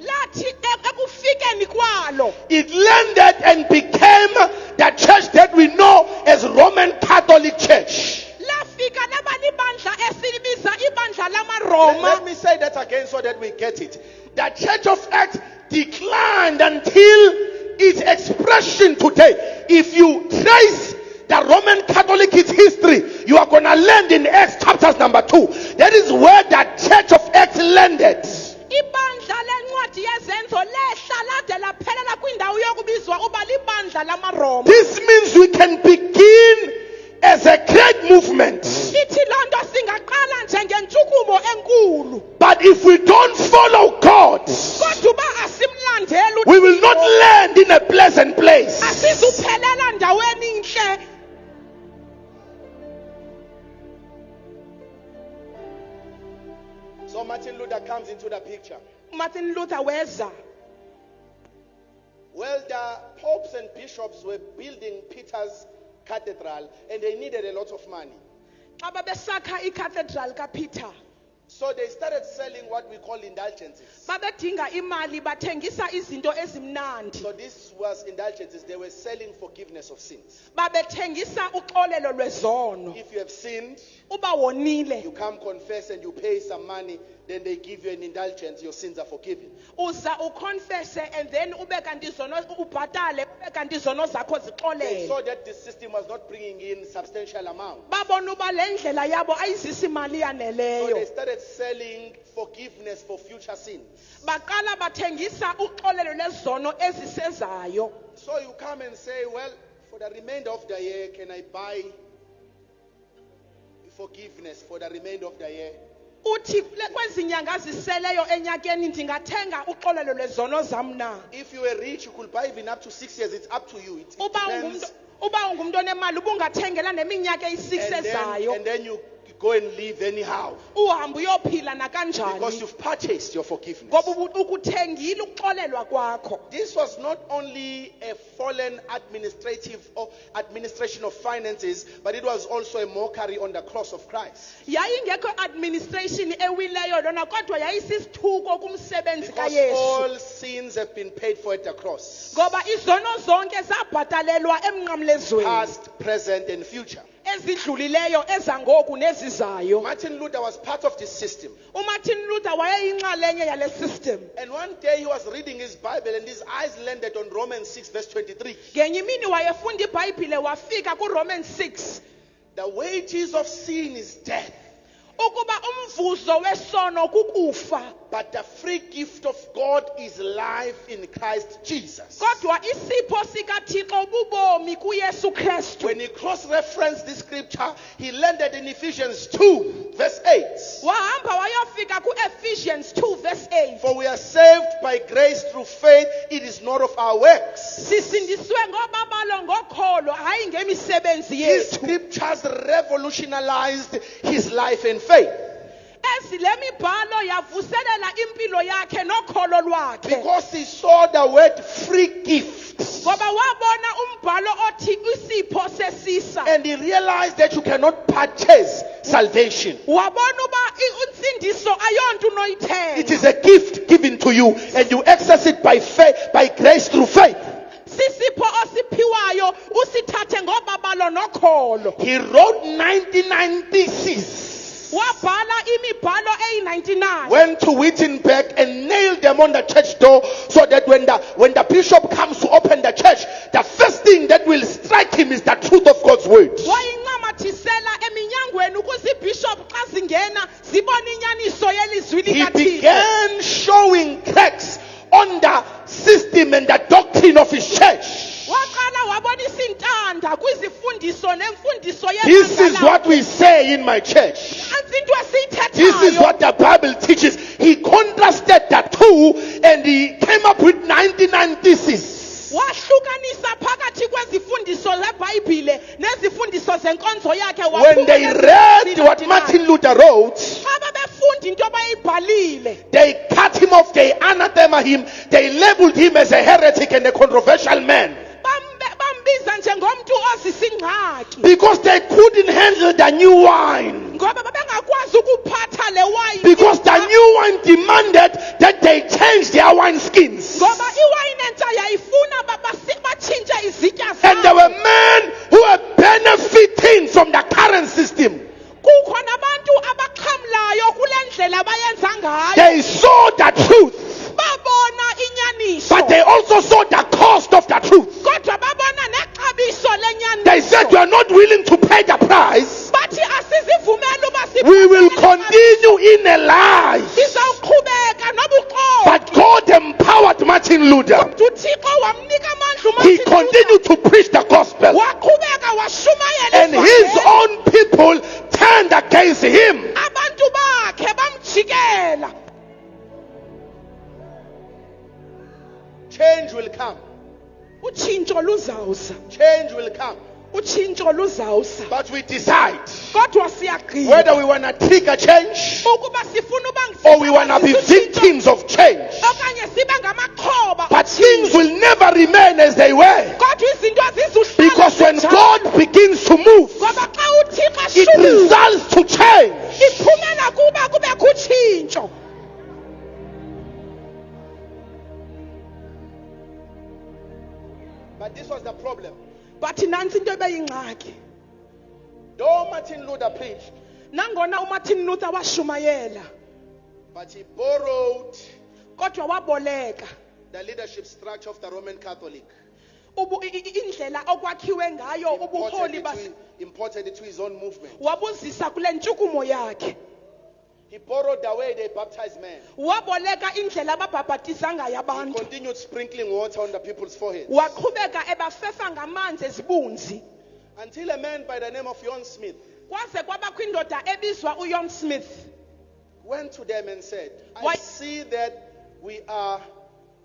lathi ekufikeni kwalo it landed and became the church that we know as Roman Catholic Church. lafika laba libandla esilibiza ibandla Let lamaRoma. me say that again so that we get it. The church of Acts declined until its expression today. If you trace the Roman Catholic history, you are going to land in Acts chapters number 2. That is where the landed. ibandla lencwadi yezenzo lehla lade laphelela kwindawo yokubizwa uba libandla lamaRoma. This means we can begin as a great movement. Ithi loo nto singaqala njengentshukumo enkulu, But if we don't follow God, kodwa uba asimlandeli we will not land in a pleasant place. asizuphelela ndaweni inhle. So Martin Luther comes into the picture. Martin Luther weza. Well, the popes and bishops were building Peter's cathedral and they needed a lot of money. Xa babesakha icathedral kaPeter, So they started selling what we call indulgences. babedinga imali bathengisa izinto ezimnandi. So this was indulgences. They were selling forgiveness of sins. Babethengisa uxolelo lwezono. If you have sinned, Uba wonile, you come confess and you pay some money, then they give you an indulgence, your sins are forgiven. uza uconfesse and then ube kanti zono ubhatale, ube kanti zono zakho They zixolele. saw that this system was not bringing in substantial amount. Babona uba le ndlela yabo ayizisi imali So they yaneleyo. started selling forgiveness for future sins. Baqala bathengisa uxolelo lwezono ezisezayo. So you come and say, well, for the remainder of the year, can I buy forgiveness for the remainder of the year? Uthi kwezi nyanga ziseleyo enyakeni ndingathenga uxolelo lwezono zam na. If you were rich, you could buy even up to 6 years. It's up to you. It Uba depends. ungumntu onemali ubungathengela neminyaka eyi-6 ezayo. And then you go and live anyhow. Uhamba uyophila nakanjani. Because you've purchased your forgiveness. Ngoba ukuthengile ukuxolelwa kwakho. This was not only a fallen administration of finances, but it was also a mockery on the cross of Christ. Yayingekho administration ewileyo lona kodwa yayisisithuko kumsebenzi Because kaYesu. all sins have been paid for at the cross. Ngoba izono zonke zabhatalelwa emnqamlezweni. Past, present, and future. Ezidlulileyo ezangoku nezizayo. Martin Luther was part of this system. uMartin Luther wayeyinxalenye yale system. And one day he was reading his Bible and his eyes landed on Romans 6 verse 23. Ngenye imini wayefunda iBhayibhile wafika kuRomans 6. The wages of sin is death, Ukuba umvuzo wesono kukufa. but the free gift of God is life in Christ Jesus. Kodwa isipho sikaThixo bubomi kuYesu Kristu. When he cross-referenced this scripture, he landed in Ephesians 2 verse 8. Wahamba wayofika kuEphesians 2 verse 8. For we are saved by grace through faith, it is not of our works. Sisindiswe ngobabalo ngokholo hayi ngemisebenzi These yethu. scriptures revolutionized his life and faith. Ezilemibhalo yavuselela impilo yakhe nokholo lwakhe. Because he saw the word free gift. Ngoba wabona umbhalo othi isipho sesisa. And he realized that you cannot purchase salvation. Wabona uba insindiso ayonto unoyithenga. It is a gift given to you and you access it by faith, by grace through faith. Sisipho osiphiwayo usithathe ngobabalo nokholo. He wrote 99 theses. Wabhala imibhalo eyi-99. Went to Wittenberg and nailed them on the church door so that when the bishop comes to open the church, the first thing that will strike him is the truth of God's word. Wayincamathisela eminyangweni ukuze ibishop xa zingena zibone inyaniso yelizwi He likaThixo. began showing cracks on the system and the doctrine of his church. Waqala wabonisa intanda kwizifundiso nemfundiso This is yebandla what we say in my church. Nansi into esiyithethayo. This is what the Bible teaches. He contrasted the two and he came up with 99 theses. Wahlukanisa phakathi kwezifundiso zeBhayibhile nezifundiso zenkonzo yakhe. When they read what Martin Luther wrote, Xa befunda into abayibhalile, they cut him off, they anathema him, they labeled him as a heretic and a controversial man. bambiza njengomntu ozisingxaki. Because they couldn't handle the new wine. Ngoba babengakwazi ukuphatha le wayini. Because the new wine demanded that they change their wine skins. Ngoba iwayini entsha yayifuna batshintshe izitya And there zabo. were men who were benefiting from the current system. Kukho nabantu abaqhamlayo kule ndlela abayenza ngayo. They saw the truth, Babona inyaniso. but they also saw the cost of the truth. Kodwa babona nexabiso lenyaniso. They said, "You are not willing to pay the price. Bathi asizivumeli uba We will continue in a lie." Sizawuqhubeka Martin Luther, uthixo wamnika amandla he uMartin continued to preach the gospel. waqhubeka washumayela And his ivangeli. own people turned against him. abantu bakhe bamjikela. Change will come. Utshintsho luzawuza. Change will come. Utshintsho luzawuza. But we decide Kodwa siyagqiba whether we want to trigger change ukuba sifuna uba or we want to be victims of change. okanye sibe ngamaxhoba. But things will never remain as they were. Kodwa izinto azizuhlala Because when zinjalo. God begins to move, Ngoba xa uthixo it eshulula, results to change. iphumela kuba kubekho utshintsho. But this was the problem. But nansi into ebeyingxaki. Though Martin Luther preached, Nangona uMartin Luther washumayela, but he borrowed kodwa waboleka the leadership structure of the Roman Catholic. indlela okwakhiwe ngayo ubuholi Imported it to his own movement. wabuzisa kule ntshukumo yakhe. He borrowed the way they baptized men. Waboleka indlela ababhabhatisa ngayo He abantu. continued sprinkling water on the people's foreheads. Waqhubeka ebafefa ngamanzi ezibunzi. Until a man by the name of John Smith Kwaze kwabakho indoda ebizwa uJohn Smith. went to them and said, I Why- see that we are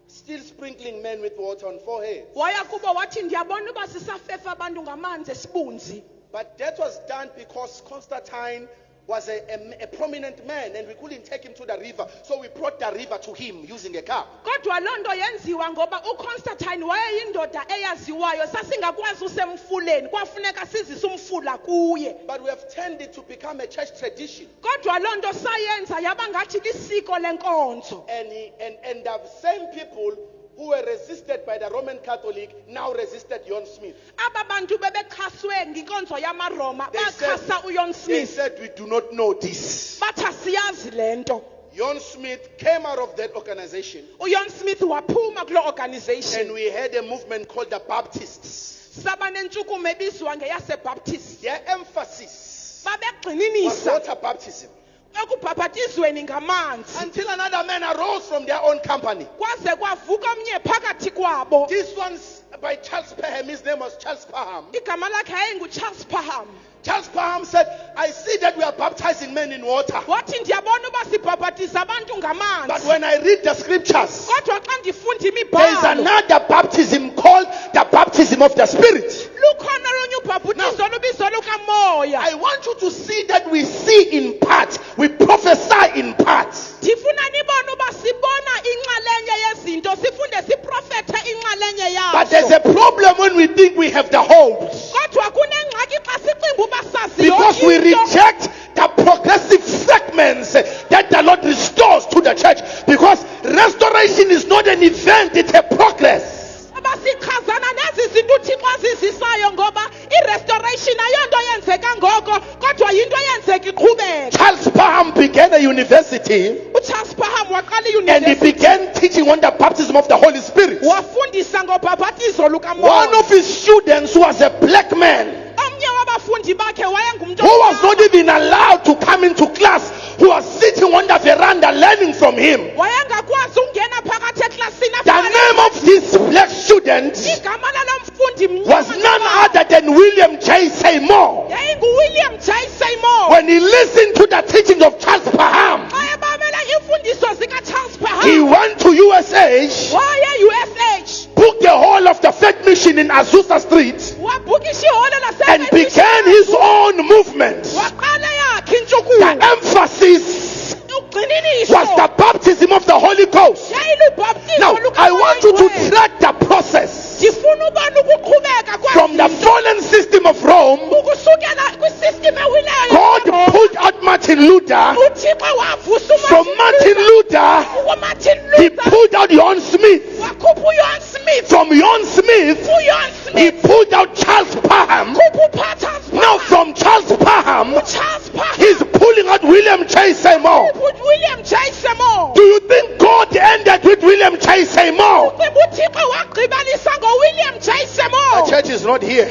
still sprinkling men with water on foreheads. Waya kubo wathi ndiyabona uba sisafefa abantu ngamanzi esibunzi. But that was done because Constantine was a prominent man and we couldn't take him to the river. So we brought the river to him using a cup. Kodwa loo nto yenziwa ngoba uConstantine wayeyindoda eyaziwayo sasingakwazi usemfuleni kwafuneka sizise umfula kuye. But we have turned it to become a church tradition. Kodwa loo nto sayenza yaba ngathi lisiko lenkonzo. And the same people who were resisted by the Roman Catholic now resisted John Smith. Aba bantu bebexhaswe nginkonzo yamaRoma They said, baxhasa uJohn they Smith. said, we do not know this. Bathi asiyazi le nto. John Smith came out of that organization uJohn Smith waphuma kuloo and organization. we had a movement called the Baptists. Saba nentshukumo ebizwa ngeyasebaptist. Their emphasis was Babegxininisa water baptism. ekubhabhatizweni ngamanzi. Until another man arose from their own company. Kwaze kwavuka omnye phakathi kwabo. This one's by Charles Parham. His name was Charles Parham. Igama lakhe yayinguCharles Parham. Charles Parham said, I see that we are baptizing men in water. Wathi ndiyabona uba sibhabhatisa abantu But ngamanzi. when I read the scriptures, Kodwa xa ndifunda There is imibhalo another baptism called the baptism of the Spirit. lukhona olunye ubhabhutizo lubizwa lukamoya. I want you to see that we see in part, we prophesy in parts. Ndifuna nibone uba sibona inxalenye yezinto sifunde siprofethe inxalenye But there's yazo. a problem when we think we have the whole. Kodwa kunengxaki xa sicinga uba sazi Because yonke we into. reject the progressive fragments that the Lord restores to the church. Because restoration is not an event, it's a progress. Abasichazana nezi zinto uThixo azizisayo ngoba i-restoration ayonto yenzeka ngoko kodwa yinto eyenzeka iqhubeka. Charles Parham began a university uCharles Parham waqala and he iyunivesithi began teaching on the baptism of the Holy Spirit. wafundisa ngobhabhatizo One lukamoya. of his students was a black man Omnye wabafundi bakhe wayengumntu who was not even allowed to come into class, who was sitting on the veranda learning from him. wayengakwazi ungena phakathi eklasini. The name of this black student igama lalo mfundi was none other than William J. Seymour. yayinguWilliam J. Seymour. When he listened to the teachings of Charles Parham, Xa ebamela imfundiso zikaCharles he Parham went to USH, waya USH booked the whole of the Faith Mission in Azusa Street, wabhukisha iholo and began his own movement. waqala yakhe The intshukumo. emphasis Ugxininiso was the baptism of the Holy Ghost. yayilubhaptizo Now, I want you to lukamoya. track the process Ndifuna ubona ukuqhubeka from the kwazinto fallen system of Rome. ukusukela kwisystem ewileyo. God pulled out Martin Luther. uThixo wavusa From Martin Luther, uMartin he Luther pulled out John Smith. wakhupha uJohn Smith. From John Smith, uJohn he Smith pulled out Charles Parham. khupha uCharles Now, Parham. from Charles Parham, Charles Parham he's pulling out William J. Seymour. khupha William J. Seymour. Do you think God ended with William J. Seymour? Ucimba uThixo wagqibanisa ngoWilliam J. the Seymour. church is not here.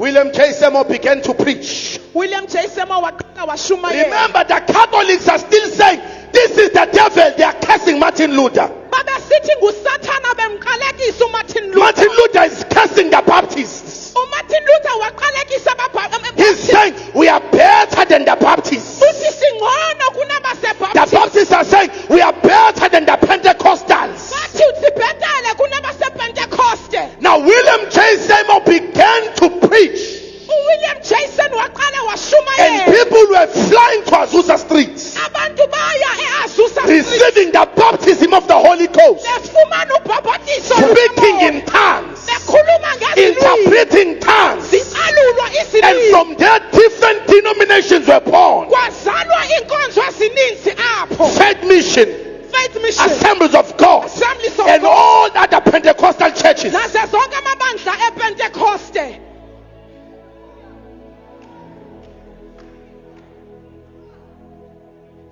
William J. Seymour began to preach. William J. Seymour waqala washumayela. Remember, the Catholics are still saying, this is the devil. They are cursing Martin Luther. Babesithi ngusathana bemqalekisa uMartin Luther. Martin Luther is cursing the Baptists. uMartin Luther waqalekisa ababhaptists. He's saying, we are better than the Baptists. Uthi singcono The kunabasebaptist. Baptists are saying, we are better than the Pentecostals. Bathi sibhetele kunabasepentecoste. Now, William J. Seymour began to preach. uWilliam Jason waqala And washumayela. people were flying to Azusa streets, Abantu baya eAzusa receiving the baptism of the Holy Ghost, befumana ubhapatizo speaking in tongues, bekhuluma ngezilimi. interpreting tongues. Zicalulwa And izilimi. from there, different denominations were born. Kwazalwa inkonzo ezininzi apho. Faith Mission, Faith Mission. Assemblies of God, Assemblies of and God. all other Pentecostal churches. Nazo zonke amabandla ePentecoste.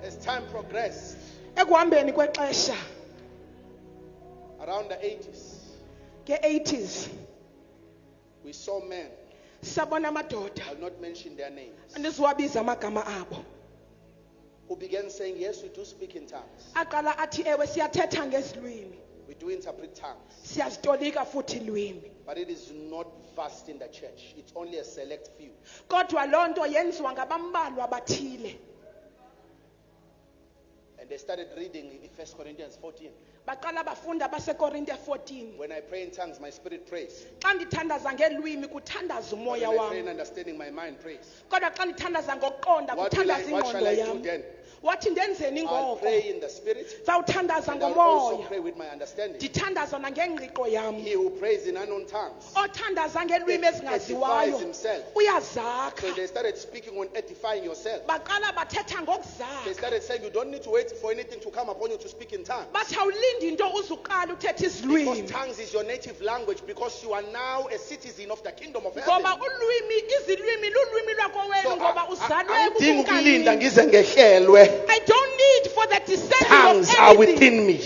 As time progressed, Ekuhambeni kwexesha around the 80s, ke-80s we saw men, sabona amadoda I'll not mention their names, andiziwabiza amagama abo who began saying, yes, we do speak in tongues. aqala athi ewe siyathetha ngezilwimi We do interpret tongues. siyazitolika futhi ilwimi But it is not vast in the church. It's only a select few. kodwa loo nto yenziwa ngabambalwa abathile. And they started reading in 1 Corinthians 14. Baqala bafunda basekorinte 14. When I pray in tongues, my spirit prays. Xa ndithandaza ngelwimi kuthandaza But umoya when I pray in wami, understanding, my mind prays. kodwa xa ndithandaza ngokuqonda What kuthandaza shall ingqondo I do yam. then? Wathi ndenzeni I'll ngoko? pray in the spirit. Zawuthandaza And I'll also ngomoya, pray with my understanding. ndithandaza nangengqiqo yam. He who prays in unknown tongues Othandaza ngelwimi edifies ezingaziwayo himself. So uyazakha. they started speaking on edifying yourself. Baqala bathetha They ngokuzakha. started saying you don't need to wait for anything to come upon you to speak in tongues. Bathi awulindi into uzuqala uthethe Because izilwimi. tongues is your native language, because you are now a citizen of the kingdom of Ngoba heaven. izilwimi lulwimi lwakowenu So ngoba uzalwe angidingi ukulinda ebukumkanini. ngize ngehlelwe. I don't need for the descent Tongues of are anything. within me.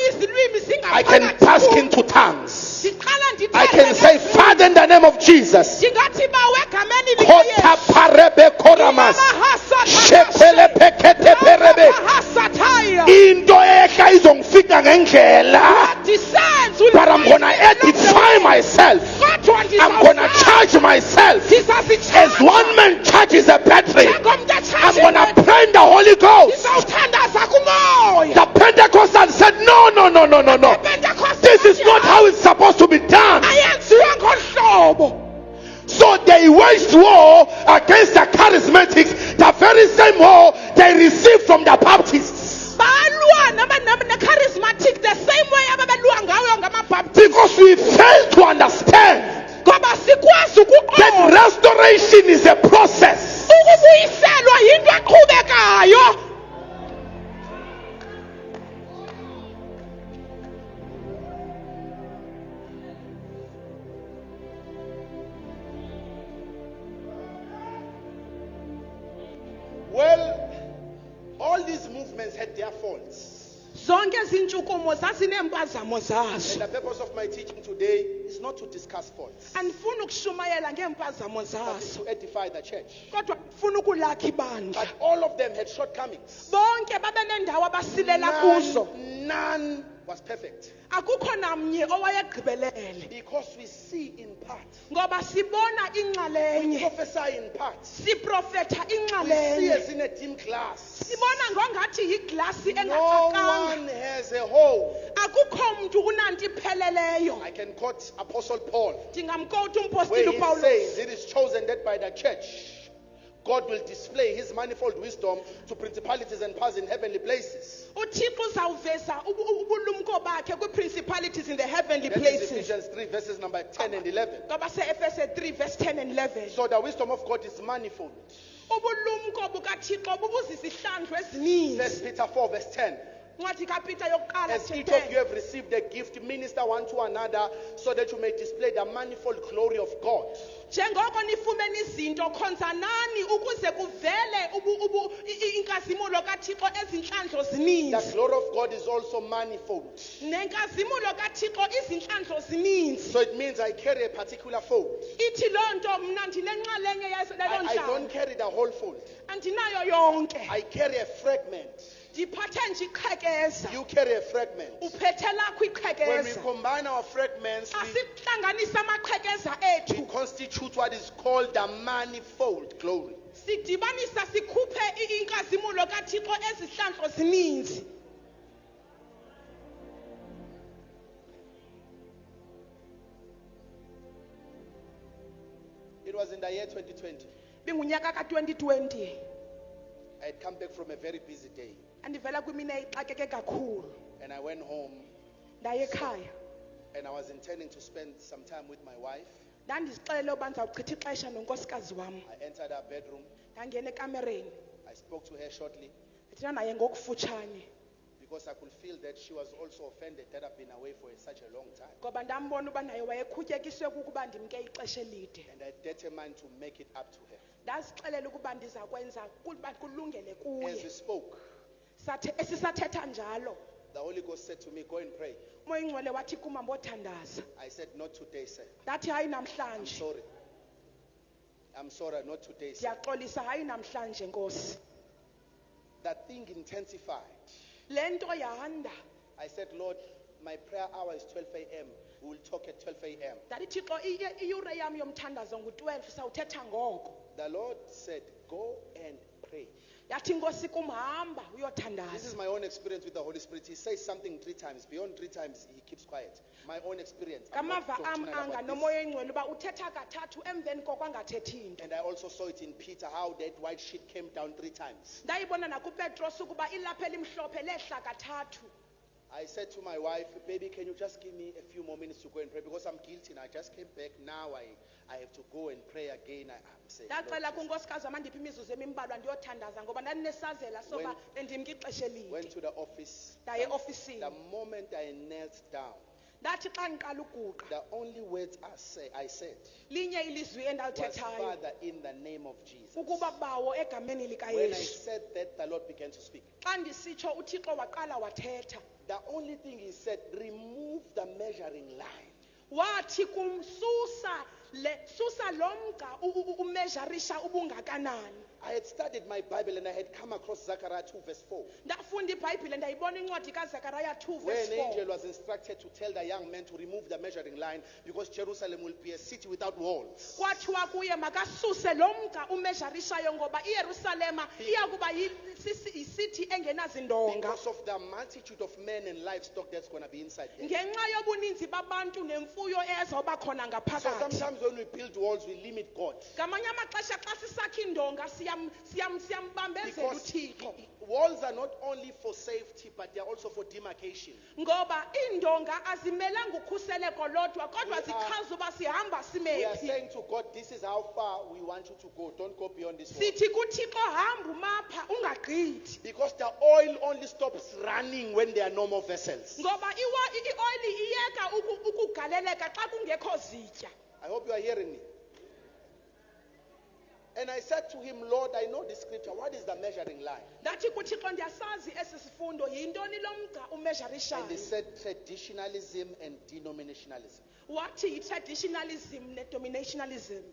Izilwimi I can zingaphakathi bask kum. into tongues. Ndiqala I can ndithethe say, ngezilwimi. Father, in the name of Jesus. Ndingathi bawe egameni Kota likaYesu. parebe koramas. Shepele pekete perebe. Mahasataya. Into ehla izongifika ngendlela. Descends But I'm gonna edify myself. I'm gonna charge myself. As one man charges a battery, I'm gonna pray in the Holy Ghost. Ndizawuthandaza kumoya. The Pentecostals said, no. This is not how it's supposed to be done. Ayenziwa ngohlobo. So they waged war against the charismatics, the very same war they received from the Baptists. Balwa charismatic the same way ababelwa ngayo ngamabaptist. Because we fail to understand Ngoba sikwazi that ukuqonda restoration is a process. ukubuyiselwa yinto eqhubekayo. Well, all these movements had their faults. Zonke izintshukumo zazineempazamo And zazo. the purpose of my teaching today is not to discuss faults, Andifuni ukushumayela ngeempazamo but zazo. to edify the church. Kodwa ndifuna ukulakha ibandla. But all of them had shortcomings. Bonke babe nendawo abasilela kuzo. None was perfect. Akukho namnye owayegqibelele. Because we see in part. Ngoba sibona We inxalenye. prophesy in part. Siprofetha We see inxalenye. as in a dim glass. Sibona ngongathi yiglasi No engaqaqanga. one has a whole. Akukho mntu unanto ipheleleyo. I can quote Apostle Paul, Ndingamkowuthi where umpostile he uPawulos. says it is chosen that by the church God will display his manifold wisdom to principalities and powers in heavenly places. uThixo uzawuveza ubulumko bakhe kwi-principalities in the heavenly That is places. Ephesians 3 verses number 10 and 11. Ngoba se-Efese 3 verse 10 and 11. So the wisdom of God is manifold. Ubulumko bukaThixo bubuzizihlandlo ezininzi. 1 Peter 4 verse 10. Ncwadi kaPeter yokuqala As each chapter of you have received a gift, minister one to another so that you may display the manifold glory of God. njengoko nifumene izinto khonzanani ukuze kuvele inkazimulo kaThixo ezinhlandlo The zininzi glory of God is also manifold. nenkazimulo kaThixo izinhlandlo zininzi So it means I carry a particular fold. ithi loo nto mna ndinenxalenye lelo I don't nhlanga carry the whole fold. andinayo yonke I carry a fragment. ndiphathe nje iqhekeza You carry a fragment. uphethe lakho When we iqhekeza combine our fragments, asihlanganise amaqhekeza we ethu constitute what is called the manifold glory. sidibanisa sikhuphe inkazimulo kaThixo ezihlandlo zininzi It was in the year 2020. bingunyaka ka2020 I had come back from a very busy day andivela kwimini eyixakeke kakhulu and I went home ndaye ekhaya and I was intending to spend some time with my wife. ndandizixelele uba ndizawuchitha ixesha nonkosikazi wam I entered her bedroom. ndangena ekamereni I spoke to her shortly ndithetha naye ngokufutshane because I could feel that she was also offended that I've been away for such a long time. ngoba ndambona uba naye wayekhutyekiswe kukuba ndimke ixesha elide And I determined to make it up to her. ndazixelela ukuba ndiza kwenza kuba kulungele As kuye we spoke, esisathetha njalo the Holy Ghost said to me, go and pray. umoya ingcwele wathi kuma mbothandaza I said, not today, sir. ndathi hayi I'm namhlanje sorry. I'm sorry, not today, sir. ndiyaxolisa hayi namhlanje nkosi That thing intensified. le nto yanda I said, Lord, my prayer hour is 12 a.m. We will talk at 12 a.m. ndathi thixo iyure yam yomthandazo ngu-12 sawuthetha ngoko The Lord said, go and pray. yathi nkosi kumhamba This is uyothandaza my own experience with the Holy Spirit. He says something 3 times. Beyond 3 times, he keeps quiet. My own experience. I'm not ngamava am doctrinal anga about this. nomoya engcwele uba uthetha kathathu emveni koko angathethi nto And I also saw it in Peter, how that white sheet came down 3 times. ndayibona nakupetros ukuba ilapha elimhlophe lehla kathathu I said to my wife, baby, can you just give me a few more minutes to go and pray? Because I'm guilty now. I just came back. Now I have to go and pray again. I'm saying, Lord ndacela Jesus. kunkosikazi wam andiphi imizuzu emimbalwa ndiyothandaza ngoba ndandinesazela soba When- bendimke ixesha elide Went to the office. ndaye eofisini The moment I knelt down, ndathi xa ndiqala ukuguqa the only words I said linye ilizwi was, endalithethayo Father, in the name of Jesus. ukuba bawo egameni When I likayesu said that, the Lord began to speak. xa ndisitsho uthixo waqala wathetha The only thing he said, remove the measuring line. wathi kumsusa susa lo mgca umejarisha ubungakanani I had studied my Bible and I had come across Zechariah 2 verse 4. ndafunda ibhayibhile ndayibona incwadi kaZekaraya 2 Where verse an 4 angel was instructed to tell the young man to remove the measuring line because Jerusalem will be a city without walls. kwathiwa kuye makasuse lo mgca umejarishayo ngoba iYerusalema iyakuba yisithi engenazindonga Because of the multitude of men and livestock that's going to be inside there. ngenxa yobuninzi babantu nemfuyo ezoba khona So ngaphakathi sometimes when we build walls, we limit God. ngamanye amaxesha xa sisakha indonga siyambambezela Because uthixo walls are not only for safety, but they are also for demarcation. ngoba iindonga azimelanga ukhuseleko lodwa kodwa We are- zichaza uba sihamba We are simephi saying to God, this is how far we want you to go. Don't go beyond this wall. sithi kuthixo hamba umapha ungagqithi Because the oil only stops running when there are no more vessels. ngoba ioyili iyeka ukugaleleka xa kungekho zitya I hope you are hearing me. And I said to him, Lord, I know this scripture. What is the measuring line? ndathi kuthixo ndiyasazi esi sifundo yintoni lo mgca And he umejarishayo said traditionalism and denominationalism. wathi yi-traditionalism ne-dominationalism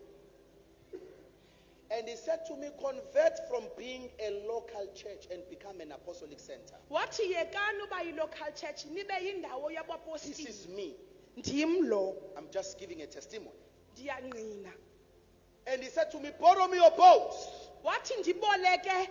And he said to me, convert from being a local church and become an apostolic center. wathi yekani uba yi-local church nibe yindawo This yabapostile is me. ndim lo I'm just giving a testimony. ndiyangqina And he said to me, borrow me your boat. wathi ndiboleke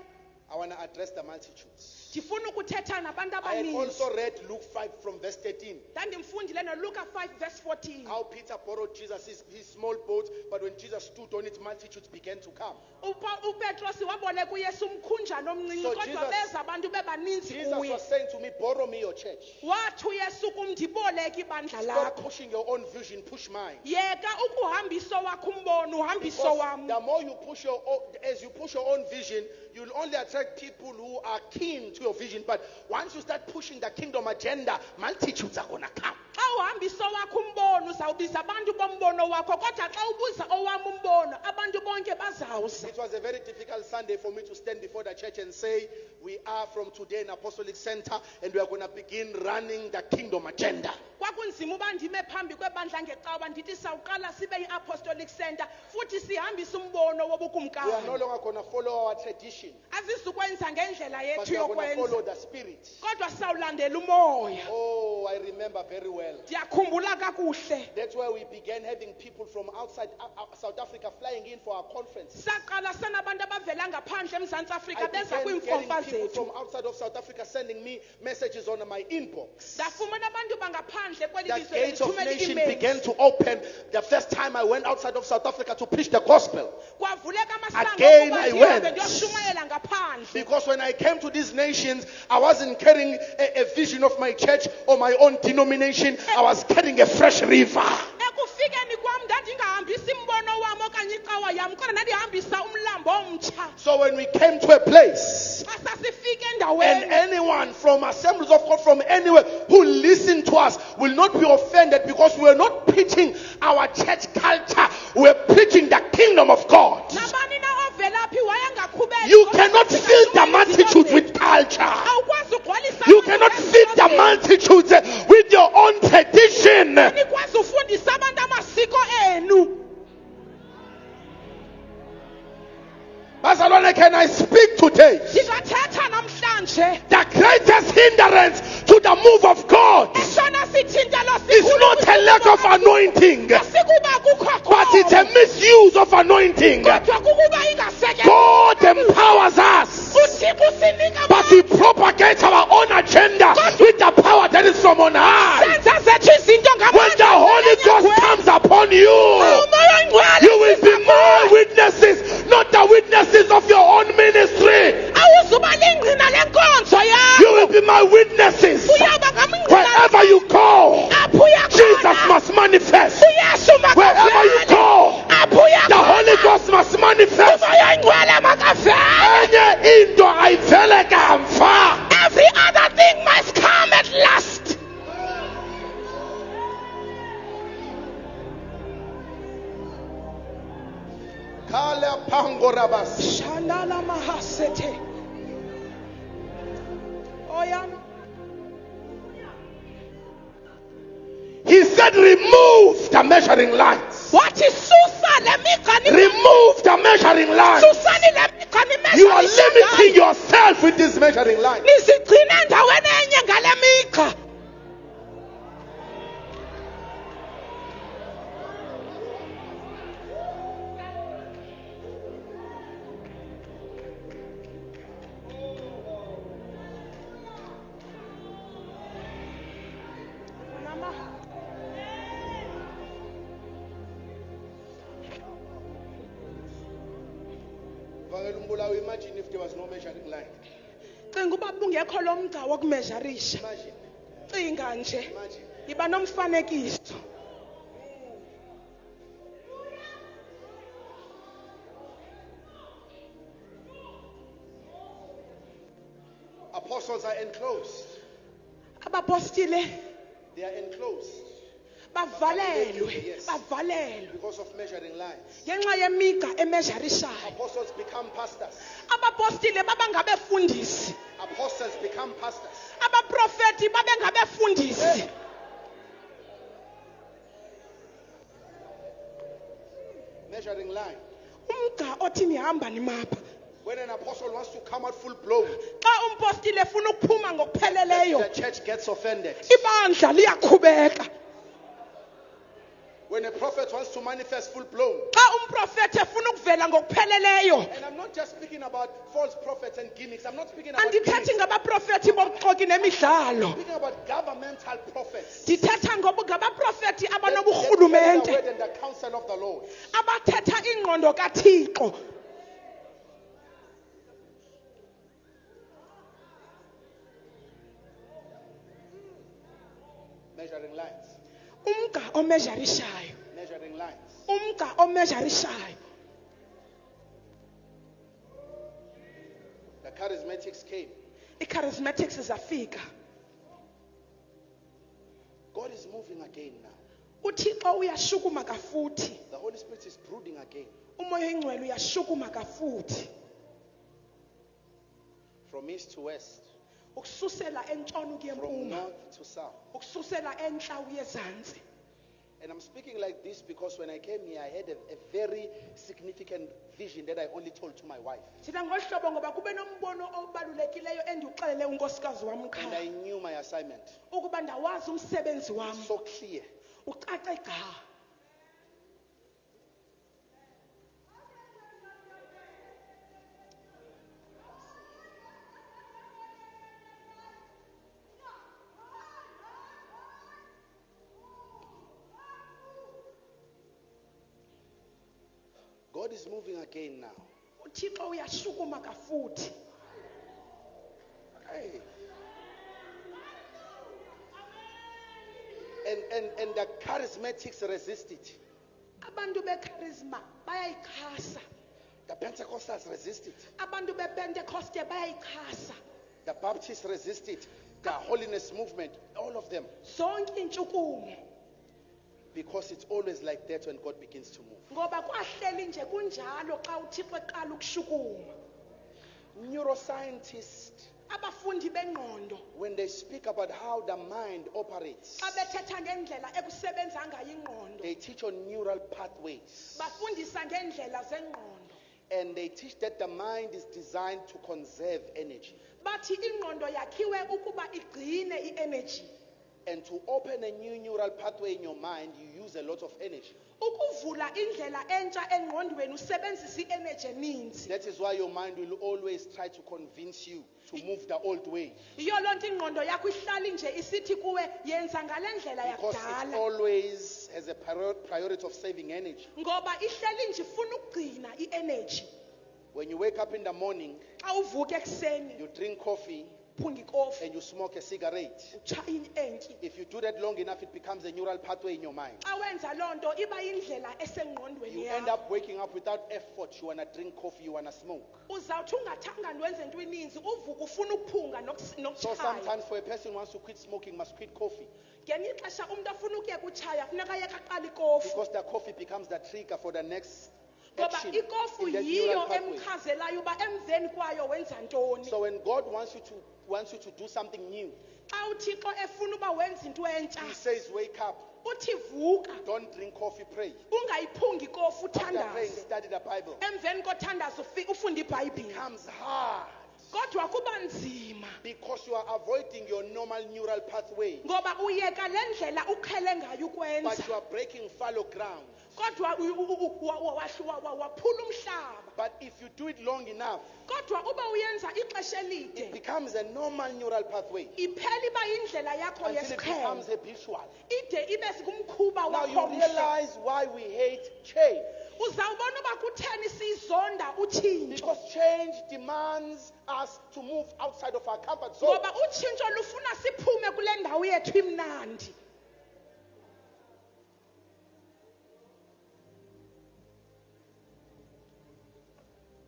I want to address the multitudes. ndifuna ukuthetha nabantu I had abaninzi also read Luke 5 from verse 13. ndandimfundile noluka 5 verse 14 How Peter borrowed Jesus his small boat, but when Jesus stood on it, multitudes began to come. upetros waboleka uyesu umkhunjana omncinci So kodwa Jesus- beza abantu bebaninzi Jesus kuye was saying to me, borrow me your church. wathi uyesu kum ndiboleke ibandla Stop lakho pushing your own vision, push mine. yeka ukuhambisa owakho umbono uhambiso Because wam the more you push your own, as you push your own vision, you'll only attract people who are keen to your vision. But once you start pushing the kingdom agenda, multitudes are going to come. xa uhambisa owakho umbono uzawubiza abantu bombono wakho kodwa xa ubuza owam umbono abantu bonke bazawuza. It was a very difficult Sunday for me to stand before the church and say, we are from today in Apostolic Center and we are going to begin running the kingdom agenda. Kwakunzima uba ndime phambi kwebandla ngecawa ndithi sawuqala sibe yi-Apostolic Center futhi sihambisa umbono We are no wobukumkani. longer going to follow our tradition, Azizukwenza ngendlela but yethu we are going to yokwenza follow the spirit. kodwa sawulandela umoya. Oh, I remember very well. Ndiyakhumbula kakuhle. That's where we began having people from outside South Africa flying in for our conference. Saqala sanabantu abavela ngaphandle eMzantsi I Afrika beza began kwiimfomfa getting people zethu. from outside of South Africa sending me messages on my inbox. Ndafumana abantu bangaphandle kweli The lizwe gates of bendithumela nation ii-emails. began to open the first time I went outside of South Africa to preach the gospel. Kwavuleka amasango Again, okuba I ndihambe went. ndiyoshumayela ngaphandle. Because when I came to these nations, I wasn't carrying a vision of my church or my own denomination. I was carrying a fresh river. Ekufikeni kwam ndandingahambisi mbono wam okanye icawa yam kodwa ndandihambisa umlambo omtsha. So when we came to a place, Xa sasifike and endaweni anyone from Assemblies of God from anywhere who listened to us will not be offended because we are not preaching our church culture. We are preaching the kingdom of God. nabani na ovela phi wayengakhubeki. You cannot feed the multitudes with culture. Awukwazi ugcwalisa You abantu cannot ngezi feed the zinto. multitudes with your own tradition. Nikwazi ufundisa abantu amasiko enu. Bazalwane, can I speak today? Ndingathetha namhlanje. The greatest hindrance to the move of God Esona sithintelo is sikhulu not a lack of anointing, asikuba kukho but it's a misuse of anointing. kodwa kukuba ingasetyenziswa. God empowers us, uThixo usinika but we propagate our own agenda with the power that is from on high. senza zethu izinto When the Holy Ghost comes upon you, umoya oyingcwele you will be my witnesses, not the witnesses of your own ministry. awuzuba lingqina lenkonzo You yakho. will be my witnesses. Uyawuba ngamngqina Wherever you go, apho uya Jesus khona. must manifest. uyesu Wherever you makavele go, apho uya the Holy khona. Ghost must manifest. umoya oyingcwele makavele. Enye into ayivele kamva. Every other thing must come at last. Kala pango rabas. Shandala mahasete. Oyana. He said, remove the measuring lines. Wathi susa le migqa Remove the measuring lines. susani le migqa nimeasure You are ishandayo. limiting yourself with this measuring line. Nizigcine endaweni enye ngale migqa. Imagine if there was no measuring line. Cinga uba bungekho lo mgca wokumejarisha. Imagine. Cinga nje. Imagine. Iba nomfanekiso. Apostles are enclosed. Abapostile They are enclosed bavalelwe, Yes. bavalelwe. because of measuring lines. Ngenxa yemigqa emejarishayo. Apostles become pastors. Abapostile baba ngabefundisi. Apostles become pastors. Abaprofeti babe ngabefundisi. Measuring line. Umgca othi nihamba nimapha. When an apostle wants to come out full blown, Xa umpostile efuna ukuphuma ngokupheleleyo, the church gets offended. ibandla liyaqhubeka. When a prophet wants to manifest full blown, Xa umprofeti efuna ukuvela ngokupheleleyo, and I'm not just speaking about false prophets and gimmicks. I'm not speaking about andithethi gimmicks. ngabaprofeti bobuxoki nemidlalo. I'm speaking about governmental prophets. Ndithetha ngabaprofeti That carry the abanoburhulumente, word and the counsel of the Lord. abathetha ingqondo kaThixo. Measuring lines. Umgca omejarishayo. Measuring lines. Umgca omejarishayo. charismatics came, I-charismatics zafika. God is moving again now. uThixo uyashukuma kafuthi. The Holy Spirit is brooding again. Umoya oyingcwele uyashukuma kafuthi. From east to west, Ukususela entshona ukuya from empuma. north to south. Ukususela enhla uye ezantsi. And I'm speaking like this because when I came here, I had a very significant vision that I only told to my wife. Thina ngohlobo ngoba kube nombono obalulekileyo endiuxelele unkosikazi wami And ekhaya. I knew my assignment. Ukuba ndawazi umsebenzi wami. So clear. Ucace gqa. God is moving again now. uThixo uyashukuma kafuthi. Hey. And the charismatics resist it. Abantu becharisma bayayikhasa. The Pentecostals resist it. Abantu bePentecoste bayayikhasa. The Baptists resist it. The holiness movement, all of them. Zonke intshukumo. Because it's always like that when God begins to move. Ngoba kwahleli nje kunjalo xa uThixo eqala ukushukuma. Neuroscientists, Abafundi bengqondo when they speak about how the mind operates, xa bethetha ngendlela ekusebenza ngayo ingqondo, they teach on neural pathways. bafundisa ngendlela zengqondo. And they teach that the mind is designed to conserve energy. Bathi ingqondo yakhiwe ukuba igcine i-energy. And to open a new neural pathway in your mind, you use a lot of energy. Ukuvula indlela entsha engqondweni usebenzisa i-energy eninzi. That is why your mind will always try to convince you to move the old way. Yiyo lonke ingqondo yakho ihlali nje isithi kuwe yenza ngale ndlela Because it yakudala. always has a priority of saving energy. Ngoba ihleli nje ifuna ukugcina i-energy. When you wake up in the morning, Xa uvuka ekuseni you drink coffee uphunga ikofi and you smoke a cigarette. utshaya enki. If you do that long enough, it becomes a neural pathway in your mind. Xa wenza loo nto iba yindlela esengqondweni You end yakho. up waking up without effort. You want to drink coffee, you want to smoke. Uzawuthi ungathanga nwenze into ininzi uvuka ufuna ukuphunga So nokutshaya. sometimes for a person who wants to quit smoking, must quit coffee. Ngenye ixesha umuntu afuna ukuyeka utshaya funeka ayeke aqala ikofi. Because the coffee becomes the trigger for the next Ngoba action ikofi in that yiyo neural pathway. emchazelayo uba emveni kwayo wenza ntoni. So when God wants you to do something new, Xa uThixo efuna uba wenza into entsha, He says, wake up, uthi vuka, don't drink coffee, pray. ungayiphungi ikofi After praying, uthandaze. study the Bible. Emveni kothandazo ufunde iBhayibhile. Becomes hard Kodwa kuba nzima because you are avoiding your normal neural pathway, ngoba uyeka le ndlela uqhele ngayo but ukwenza. you are breaking fallow ground. Kodwa waphula umhlaba. But if you do it long enough, Kodwa uba uyenza ixesha it elide, becomes a normal neural pathway iphela iba yindlela yakho until it becomes yesiqhelo. habitual. Ide ibe sikumkhuba Now wakho you omhle. realize why we hate change. Uzawubona uba kutheni siyizonda utshintsho. Because change demands us to move outside of our comfort zone. Ngoba utshintsho lufuna siphume kule ndawo yethu imnandi.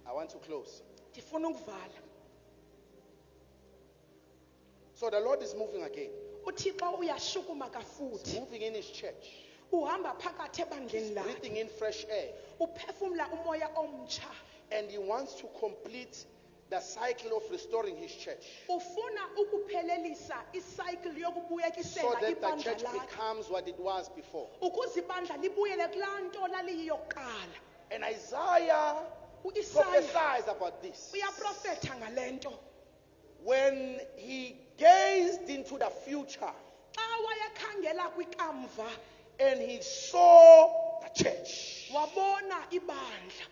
I want to close. Ndifuna ukuvala. So the Lord is moving again. uThixo uyashukuma kafuthi. Moving in His church. Uhamba phakathi ebandleni lakhe. Breathing in fresh air. Uphefumla umoya omtsha. And He wants to complete the cycle of restoring His church. Ufuna ukuphelelisa icycle So yokubuyekisela that the ibandla church lakhe. becomes what it was before. Ukuze ibandla libuyele kulaa nto laliyiyokuqala. And Isaiah uIsaya prophesies about this. uyaprofetha ngale nto. When he gazed into the future Xa wayekhangela kwikamva and he saw the church, wabona ibandla.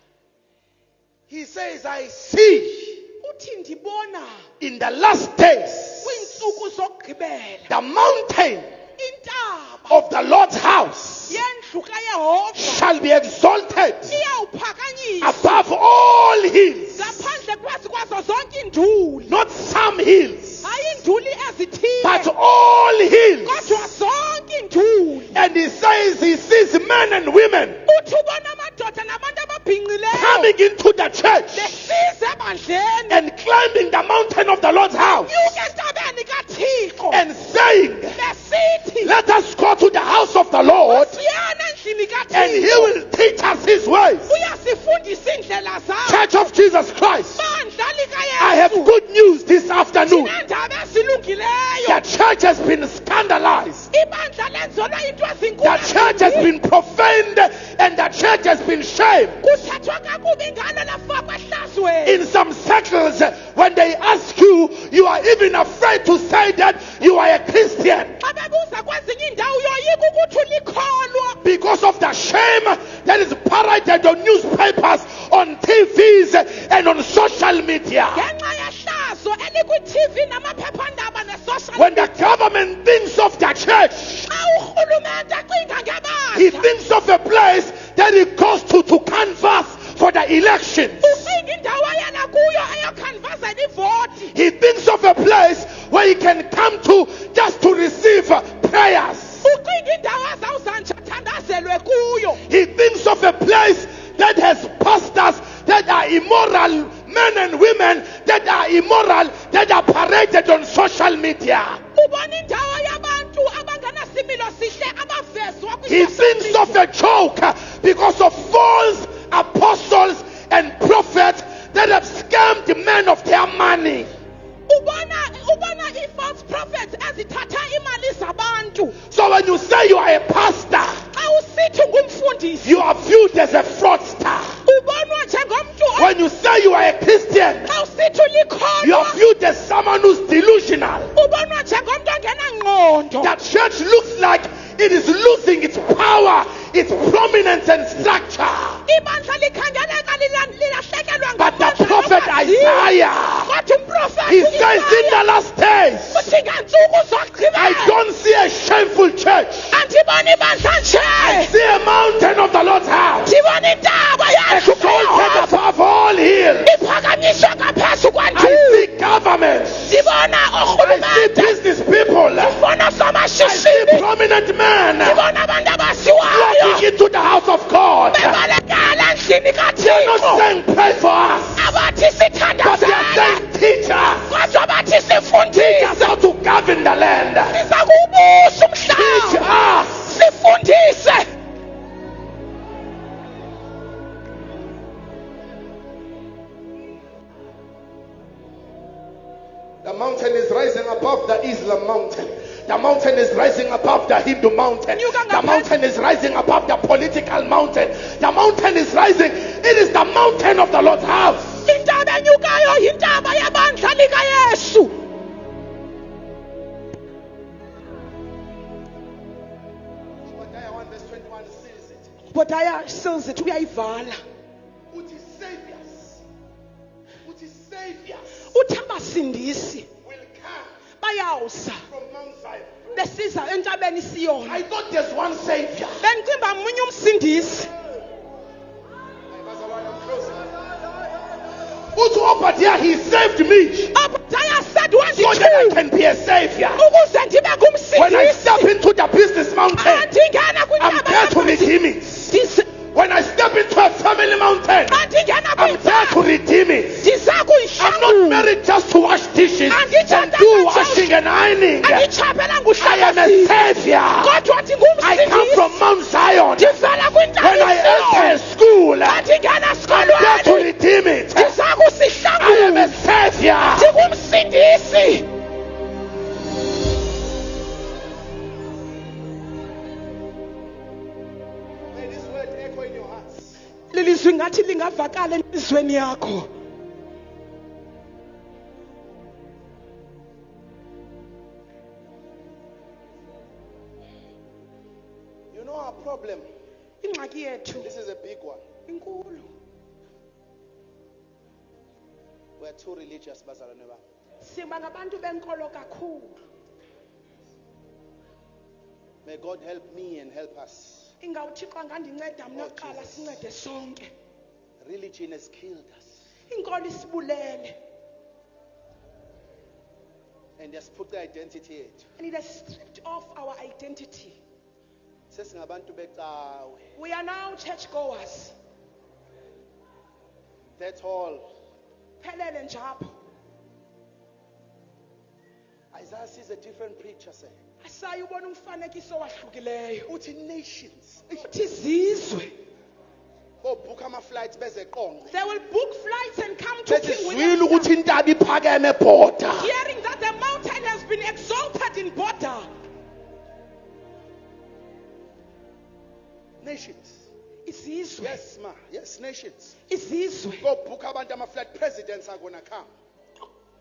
he says, I see Uthi ndibona in the last days kwiintsuku zokugqibela the mountain intaba of the Lord's house yendlu kaYehova shall be exalted iyawuphakanyiswa above all hills, ngaphandle kwazo zonke iinduli. not some hills, Hayi iinduli ezithile but all hills. kodwa zonke iinduli. And he says he sees men and women Uthi ubona amadoda nabantu ababhinqileyo coming into the church besiza ebandleni and climbing the mountain of the Lord's house nyuka entabeni kaThixo and saying, besithi let us go to the house of the Lord siyana endlini and he kaThixo will teach us his ways. uyasifundisa indlela zakhe Church of Jesus Christ, bandla I have likaYesu good news this afternoon. sinendaba ezilungileyo The church has been scandalized. ibandla lenzelwa into ezinkulu The church has been profaned and the church has been shamed. kuthethwa kakubi ngalo lafakwa ehlazweni In some circles, when they ask you, you are even afraid to say that you are a Christian xa bebuza kwezinye indawo uyoyika ukuthi ulikholwa because of the shame that is paraded on newspapers, on TVs, and on social media. ngenxa yehlazo elikwi-TV namaphephandaba ne-social When the government thinks of the church, xa urhulumente acinga he ngebandla thinks of a place that he goes to canvass for the elections. ucinga indawo ayela kuyo eyokhanvazela ivoti He thinks of a place where he can come to just to receive prayers. ucinga indawo azawuzanje athandazelwe kuyo He thinks of a place that has pastors that are immoral, men and women that are immoral, that are paraded on social media. ubona indawo yabantu abangenasimilo sihle abavezwa He thinks of a joke because of false apostles and prophets that have scammed men of their money. ubona i-false prophets ezithatha imali zabantu So when you say you are a pastor, xa usithi ngumfundisi you are viewed as a fraudster. ubonwa njengomntu When you say you are a Christian, xa usithi you are ulikholwa viewed as someone who's delusional. ubonwa njengomntu ongenangqondo That church looks like it is losing its power, its prominence and structure. ibandla likhangeleka lilahlekelwa But the ngamandla prophet nokwaziwa. Isaiah, Kodwa umprofethi he says in the last days, uthi ngeentsuku I zokugqibela don't see a shameful church. andiboni ibandla I nje see a mountain of the Lord's house, ndibona intaba exalted above all hills. iphakanyiswa ngaphezu I kwandile see governments. ndibona I see orhulumente business people. ndibona I see somashishini prominent men ndibona abantu walking abasiwayo into the house of God. bebalekela endlini They're not kathixo saying pray for us, abathi but they are sithandazele saying teach us. kodwa bathi Teach us sifundise how to govern the land. siza kuwubusa Teach umhlaba us. sifundise The mountain is rising above the Islam mountain. The mountain is rising above the Hindu mountain. The mountain is rising above the political mountain. The mountain is rising. It is the mountain of the Lord's house. intaba enyukayo yintaba yabandla likayesu Obadiah 1 verse 21 says it. bodaya seals it uyayivala Uthi saviors. Uthi saviors uthi abasindisi will come bayawuza from Mount Zion. besiza entabeni siyona I thought there's one savior. bendicimba munye umsindisi Uthi Obadiah, he saved me abudaya said so that I wandithi can be a savior. ukuze ndibe When I step ngumsindisi into the business mountain, andingena I'm there to redeem it. kwintaba When I step into a family mountain, andingena I'm there to redeem it. ndiza I'm not kuyihlangula married just to wash dishes and do washing and ironing. andichapela I am a nguhlakazini savior. kodwa I come from ndingumsindisi Mount Zion. ndivela When I enter a school, I'm andingena there to esikolweni redeem it. ndiza I am a kusihlangula savior. ndingumsindisi May this word echo in your hearts. lilizwi ngathi lingavakala enhlizweni yakho You know our problem. ingxaki yethu This is a big one. inkulu We're too religious, bazalwane bami. siba ngabantu benkolo kakhulu May God help me and help us. ingawuthixo angandinceda mna kuqala sincede sonke Religion has killed us inkolo isibulele and has put the identity yethu. and it has stripped off our identity Sesingabantu becawe. we are now church goers That's all. phelele njalo. Isaiah sees a different picture, say. Asayi ubona umfanekiso wahlukileyo. Uthi nations. Uthi izizwe. Book ama-flights beze qonqe. They will book flights and come to Bethi King zwile William. ukuthi intaba iphakeme border. Hearing that the mountain has been exalted in border. Nations. Izizwe. Yes, ma. Yes, nations. Izizwe. Go book abantu ama-flight. Presidents are gonna come.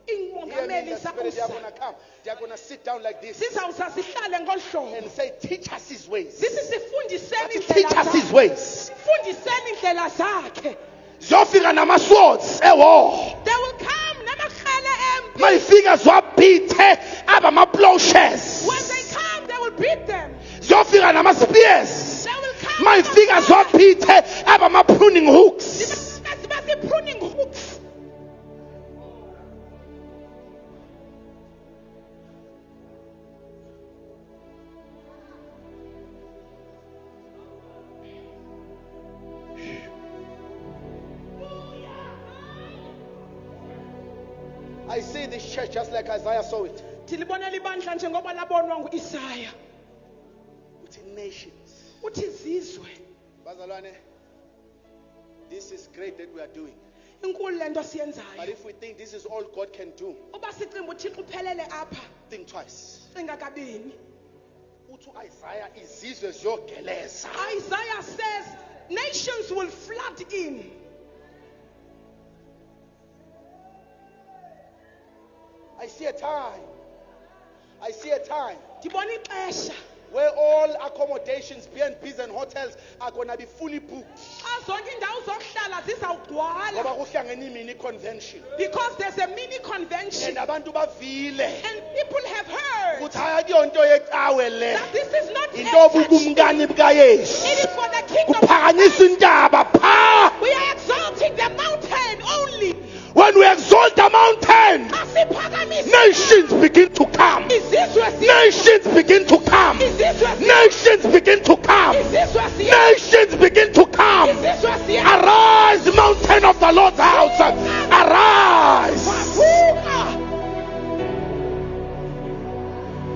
Hear me in Inmongameli the spirit. They are zakusa. gonna come. They are gonna sit down like this Sizawuza sihlale ngolu hlobo. and say, teach us his ways. Sifundiseni Teach indlela us his zakhe. ways. Fundiseni indlela zakhe. Zofika nama-swords war. They will come namakhele empi. Mayifika zwabhithe abama-plowshares. When they come, they will beat them. Zofika nama-spears. They will come. Mayifika zwabhithe abama-pruning hooks. Ziba pruning hooks. I see this church just like Isaiah saw it. Dilibonela ibandla njengoba labonwa nguIsaya. Uthi nations. Uthi izizwe. Bazalwane, this is great that we are doing. Inkulu lento But siyenzayo. if we think this is all God can do, Uba sicimba uThixo uphelele apha. think twice. Cinga kabini. Uthi Isaiah izizwe ziyogeleza. Isaiah says nations will flood in. I see a time. I see a time Dibona ixesha. where all accommodations, B&Bs and hotels are going to be fully booked. Xa zonke indawo zokuhlala zizawugcwala Ngoba kuhlangene mini convention. because there's a mini convention And abantu bavile. and people have heard Ukuthi akuyonto yecawe le. that this is not a Into church. bukumkani bukaYesu. It is for the kingdom. Kuphakanyiswa intaba pha. We are exalting the mountain only. When we exalt the mountain, Xa siphakamisa nations begin to come. izizwe Nations begin to come. Nations begin to come. Nations begin to come. Arise, mountain of the Lord's house. Arise.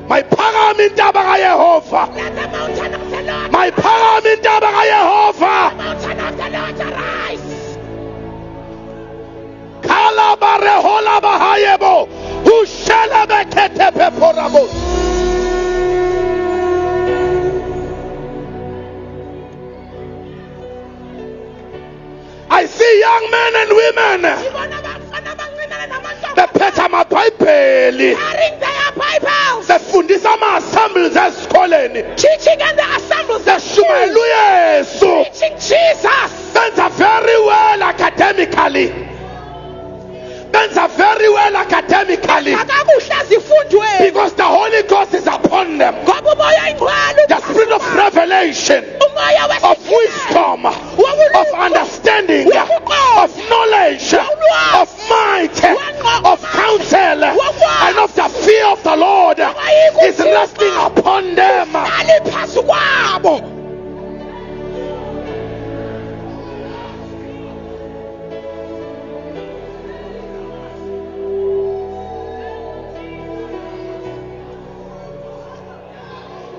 Mayiphakame intaba kaYehova. Let the mountain of the Lord, Mayiphakame intaba kaYehova. mountain of the Lord arise. Kalabarehola bahayebo. Ushelebekete peporabo. I see young men and women Dibona abafana abancinane namantombazana bephethe amabhayibheli carrying their Bibles, befundisa ama-assemblies esikoleni teaching in the assemblies, beshumayela uyesu teaching Jesus. benza very well academically benza very well academically Akakuhle zifundweni because the Holy Ghost is upon them. ngoba umoya ingcwele The spirit of revelation, umoya of wisdom, of understanding, of knowledge, of might, of counsel, and of the fear of the Lord is resting upon them. ali phansi kwabo.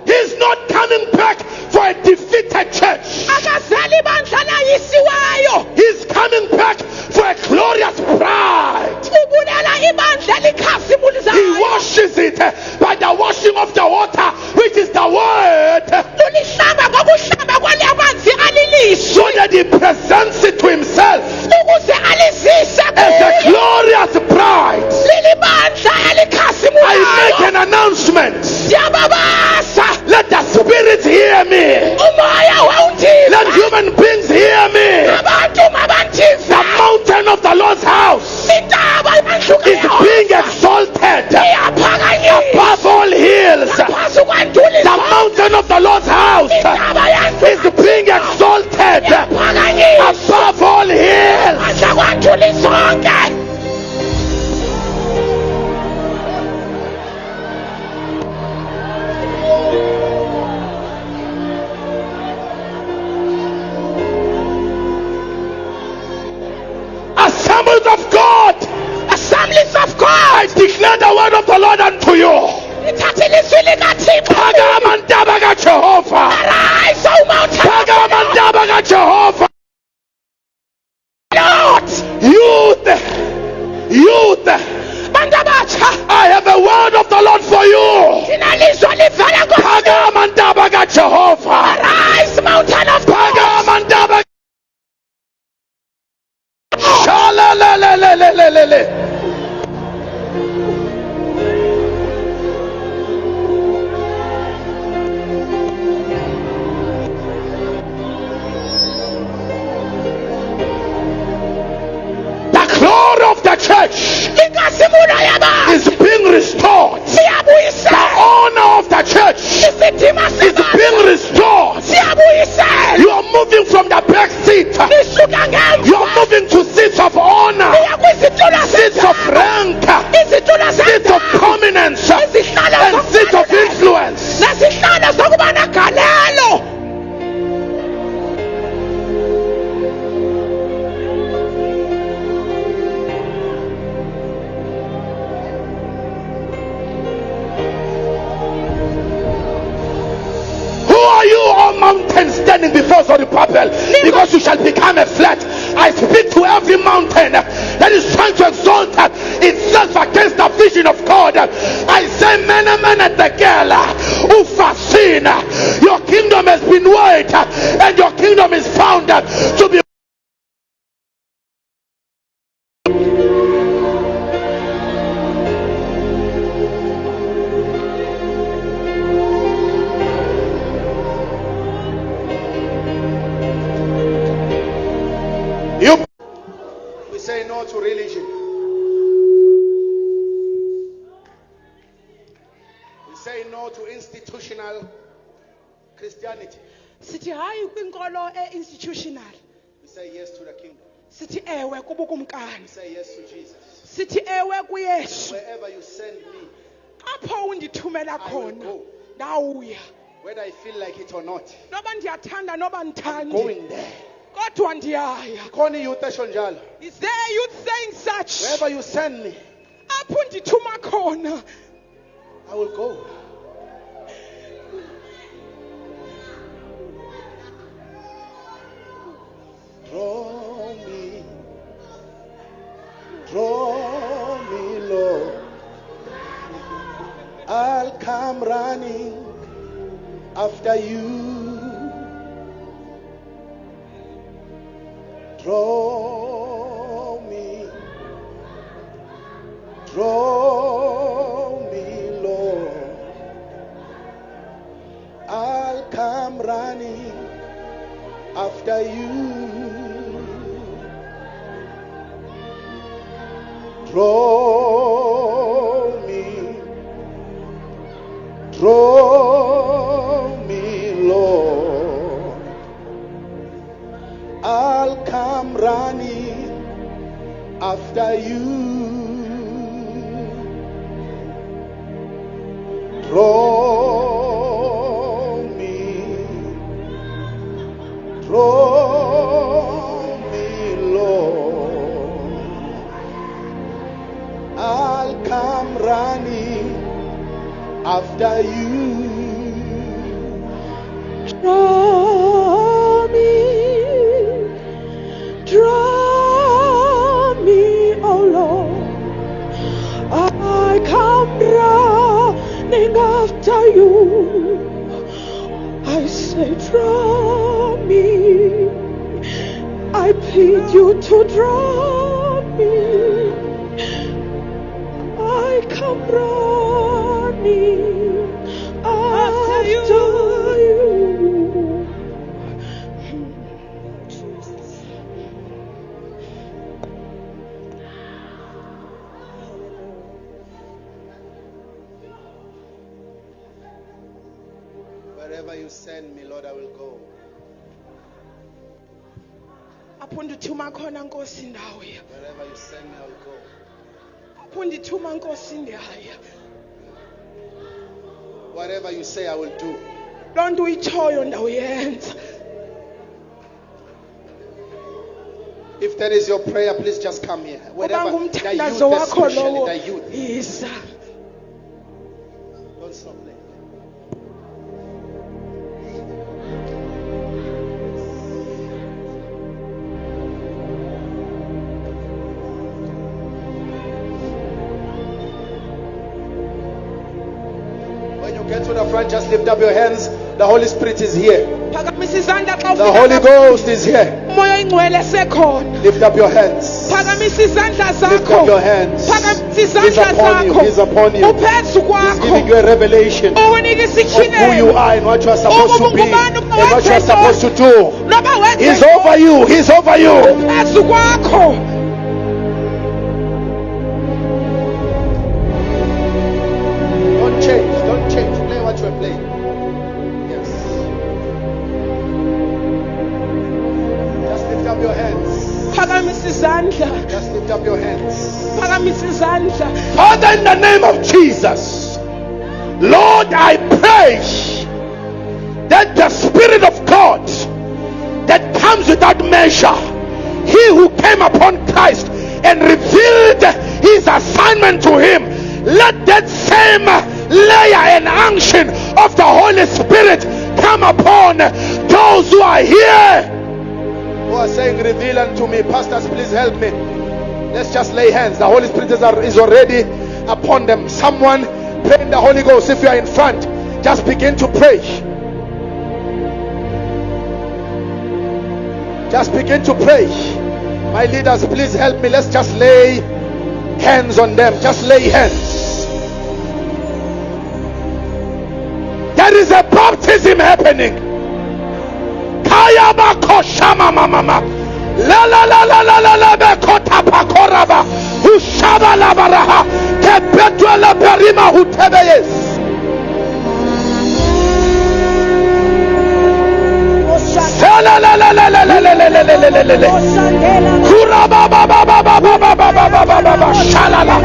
He's not coming back for a defeated church. Akazali ibandla layisiweyo. He's coming back for a glorious bride. Ubulela ibandla He likhazimulayo. washes it by the washing of the water, which is the word, Ulihlamba ngokuhlamba kwalamanzi so alilizwi that he presents it to himself ukuze alizise as a glorious bride. leli bandla I make elikhazimulayo. an announcement. Siyababasa Let the spirits hear me. umoya Let wawundiza human beings hear me. abantu The mabandiza mountain of the Lord's house intaba is being exalted iyaphakanyiswa above all hills. phansi kwanduli The mountain of the Lord's house intaba is being exalted iyaphakanyiswa above all hills. phansi kwanduli zonke. ilizwi livela Nkosi. Phakama ntaba kaJehova. Rise, mountain of God. Phakama ntaba. Shalalelelelelele. The glory of the church Inkazimulo yabantu is being restored. The siyabuyisela. honor of the church Isidima is sabantu being restored. siyabuyisela. You are moving from the back seat. Lisuka You are ngemva moving to seats of honor, liya kwizitulo seats of zezandla. rank, Izitulo seats of zezandla. prominence, Izihlalo and seats of zokubaluleka. influence. Nezihlalo zokuba negalelo. Who are you, O mountain, standing before Zerubbabel? Because you shall become a flat. I speak to every mountain that is trying to exalt itself against the vision of God. I say, man at the girl, Ufasina, your kingdom has been wide, and your kingdom is found to be. We say no to religion. We say no to institutional Christianity. Sithi hayi kwinkolo institutional. We say yes to the kingdom. Sithi ewe We kubukumkani. say yes to Jesus. Sithi ewe kuYesu. Wherever you send me, Apho undithumela I will khona. go. Ndawuya. Whether I feel like it or not. Noba ndiyathanda noba I'm ndithandi. going there. Kodwa ndiyaya. Khona youth esho njalo. Is there a youth saying such? Wherever you send me, Apho undithuma khona. I will go. Draw me, Lord. I'll come running after you. Draw me, Lord. I'll come running after you. Draw me, Lord. I'll come running after you. Draw me, Lord. I'll come running after you. Draw me, oh Lord. I come running after you. I say, draw me. I plead you to draw me. I come running after you. Jesus. Wherever you send me, Lord, I will go. Apho undithuma khona Nkosi ndawuya. Wherever you send me, I will go. Apho undithuma Nkosi ndiyaya. Whatever you say, I will do. Loo nto uyitshoyo ndawuyenza. If that is your prayer, please just come here. Uba Whatever the youth, ngumthandazo wakho especially lowo. the youth. Yiza. Don't stop there. When you Get to the front, just lift up your hands. The Holy Spirit is here. Phakamisa izandla xa The ufika Holy lapha. Ghost is here. Umoya oyingcwele sekhona. Lift up your hands. Phakamisa izandla Lift zakho. up your hands. Phakamisa He's izandla upon you. zakho. He's upon you. Uphezu He's giving kwakho. you a revelation of Unika who you isikhilelo. are and what you are supposed to be and what you are supposed to do. Noba wenze He's over you. He's over you. uphezu kwakho. Don't change. Don't change. Play what you are playing. Yes. Just lift up your hands. Phakamisa izandla. Just lift up your hands. Phakamisa izandla. Father, in the name of Jesus, Lord, I pray that the Spirit of God that comes without measure, He who came upon Christ and revealed His assignment to Him, let that same layer and unction of the Holy Spirit come upon those who are here, who are saying, reveal unto me. Pastors, please help me. Let's just lay hands. The Holy Spirit is already upon them. Someone pray in the Holy Ghost. If you are in front, just begin to pray. Just begin to pray. My leaders, please help me. Let's just lay hands on them. Just lay hands. There is a baptism happening. Kaya bakoshama mama. La la la la la la la bekota pakoraba. Ushaba la baraha. Kebetwa la perima hutebeyes. La la la la la la la la la la la la la. Kuraba ba ba ba ba ba ba ba ba ba ba ba ba. Shalala.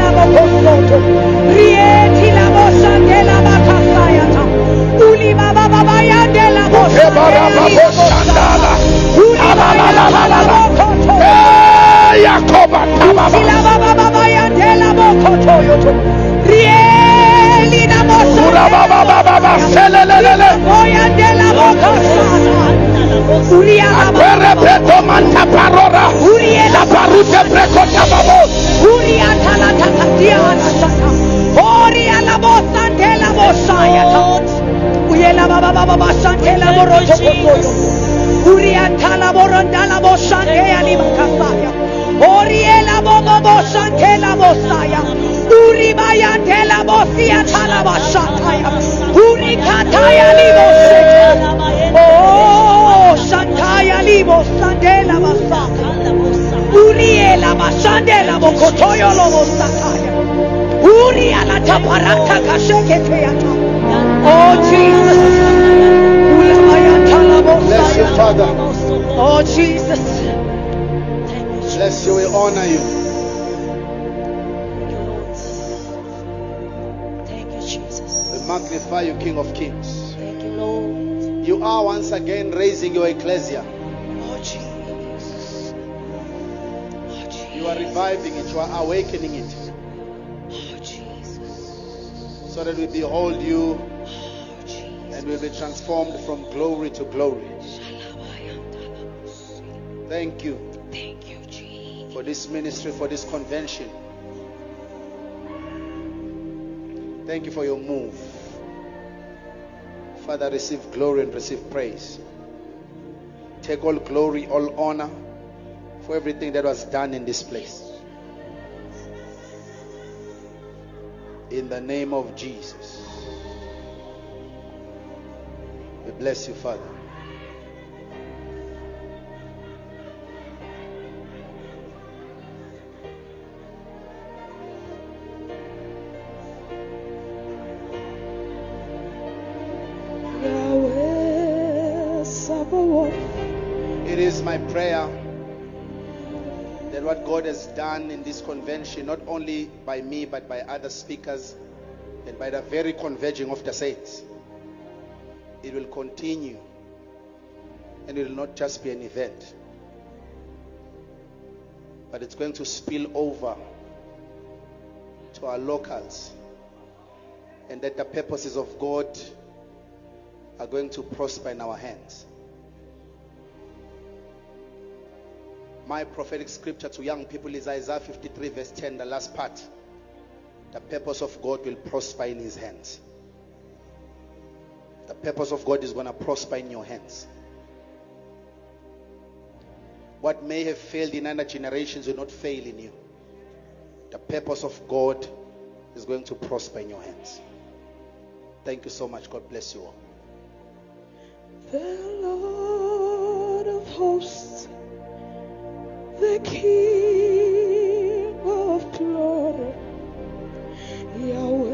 Rieti la bossa della bacasayata. Uli baba baba ya della bossa. Ebara ba bo shandala. La la la la la la la. Eh, Yakoba tababa. La baba baba ya della bocoto yoto. Rieli la bossa. Kuraba ba ba ba ba. Selelelele. Boya della bocasata. Ulia la Pere preto manta parora. La parute prekota babos. Uria tala takatia sata. Oria la bossa della bossaya. Uye la baba baba sante la boroto kotoyo. Uria tala boronda la bossante ali makasaya. Orie la bobo sante la bossaya. Uri baya della bossia tala bashataya. Uri kataya li bosse. Oh, Shantaya libo sandela basaka. Uriela basandela bokotoyo lobo sakaya. Uriela taparata kasheketeata. Oh Jesus. Ulamaya talabo Bless you, saya. Father. Oh Jesus. Bless you. We honor you. Thank you, Jesus. We magnify you, King of Kings. Thank you, Lord. You are once again raising your ecclesia. Oh Jesus. Oh Jesus. You are reviving it. You are awakening it. Oh Jesus. So that we behold you Oh Jesus. and will be transformed from glory to glory. Thank you Thank you, Jesus. for this ministry, for this convention. Thank you for your move. Father, receive glory and receive praise. Take all glory, all honor for everything that was done in this place. In the name of Jesus. We bless you, Father. It is my prayer that what God has done in this convention, not only by me but by other speakers and by the very converging of the saints, it will continue, and it will not just be an event, but it's going to spill over to our locals, and that the purposes of God are going to prosper in our hands. My prophetic scripture to young people is Isaiah 53 verse 10, the last part. The purpose of God will prosper in his hands. The purpose of God is going to prosper in your hands. What may have failed in other generations will not fail in you. The purpose of God is going to prosper in your hands. Thank you so much. God bless you all. The Lord of hosts, the King of glory, Yahweh.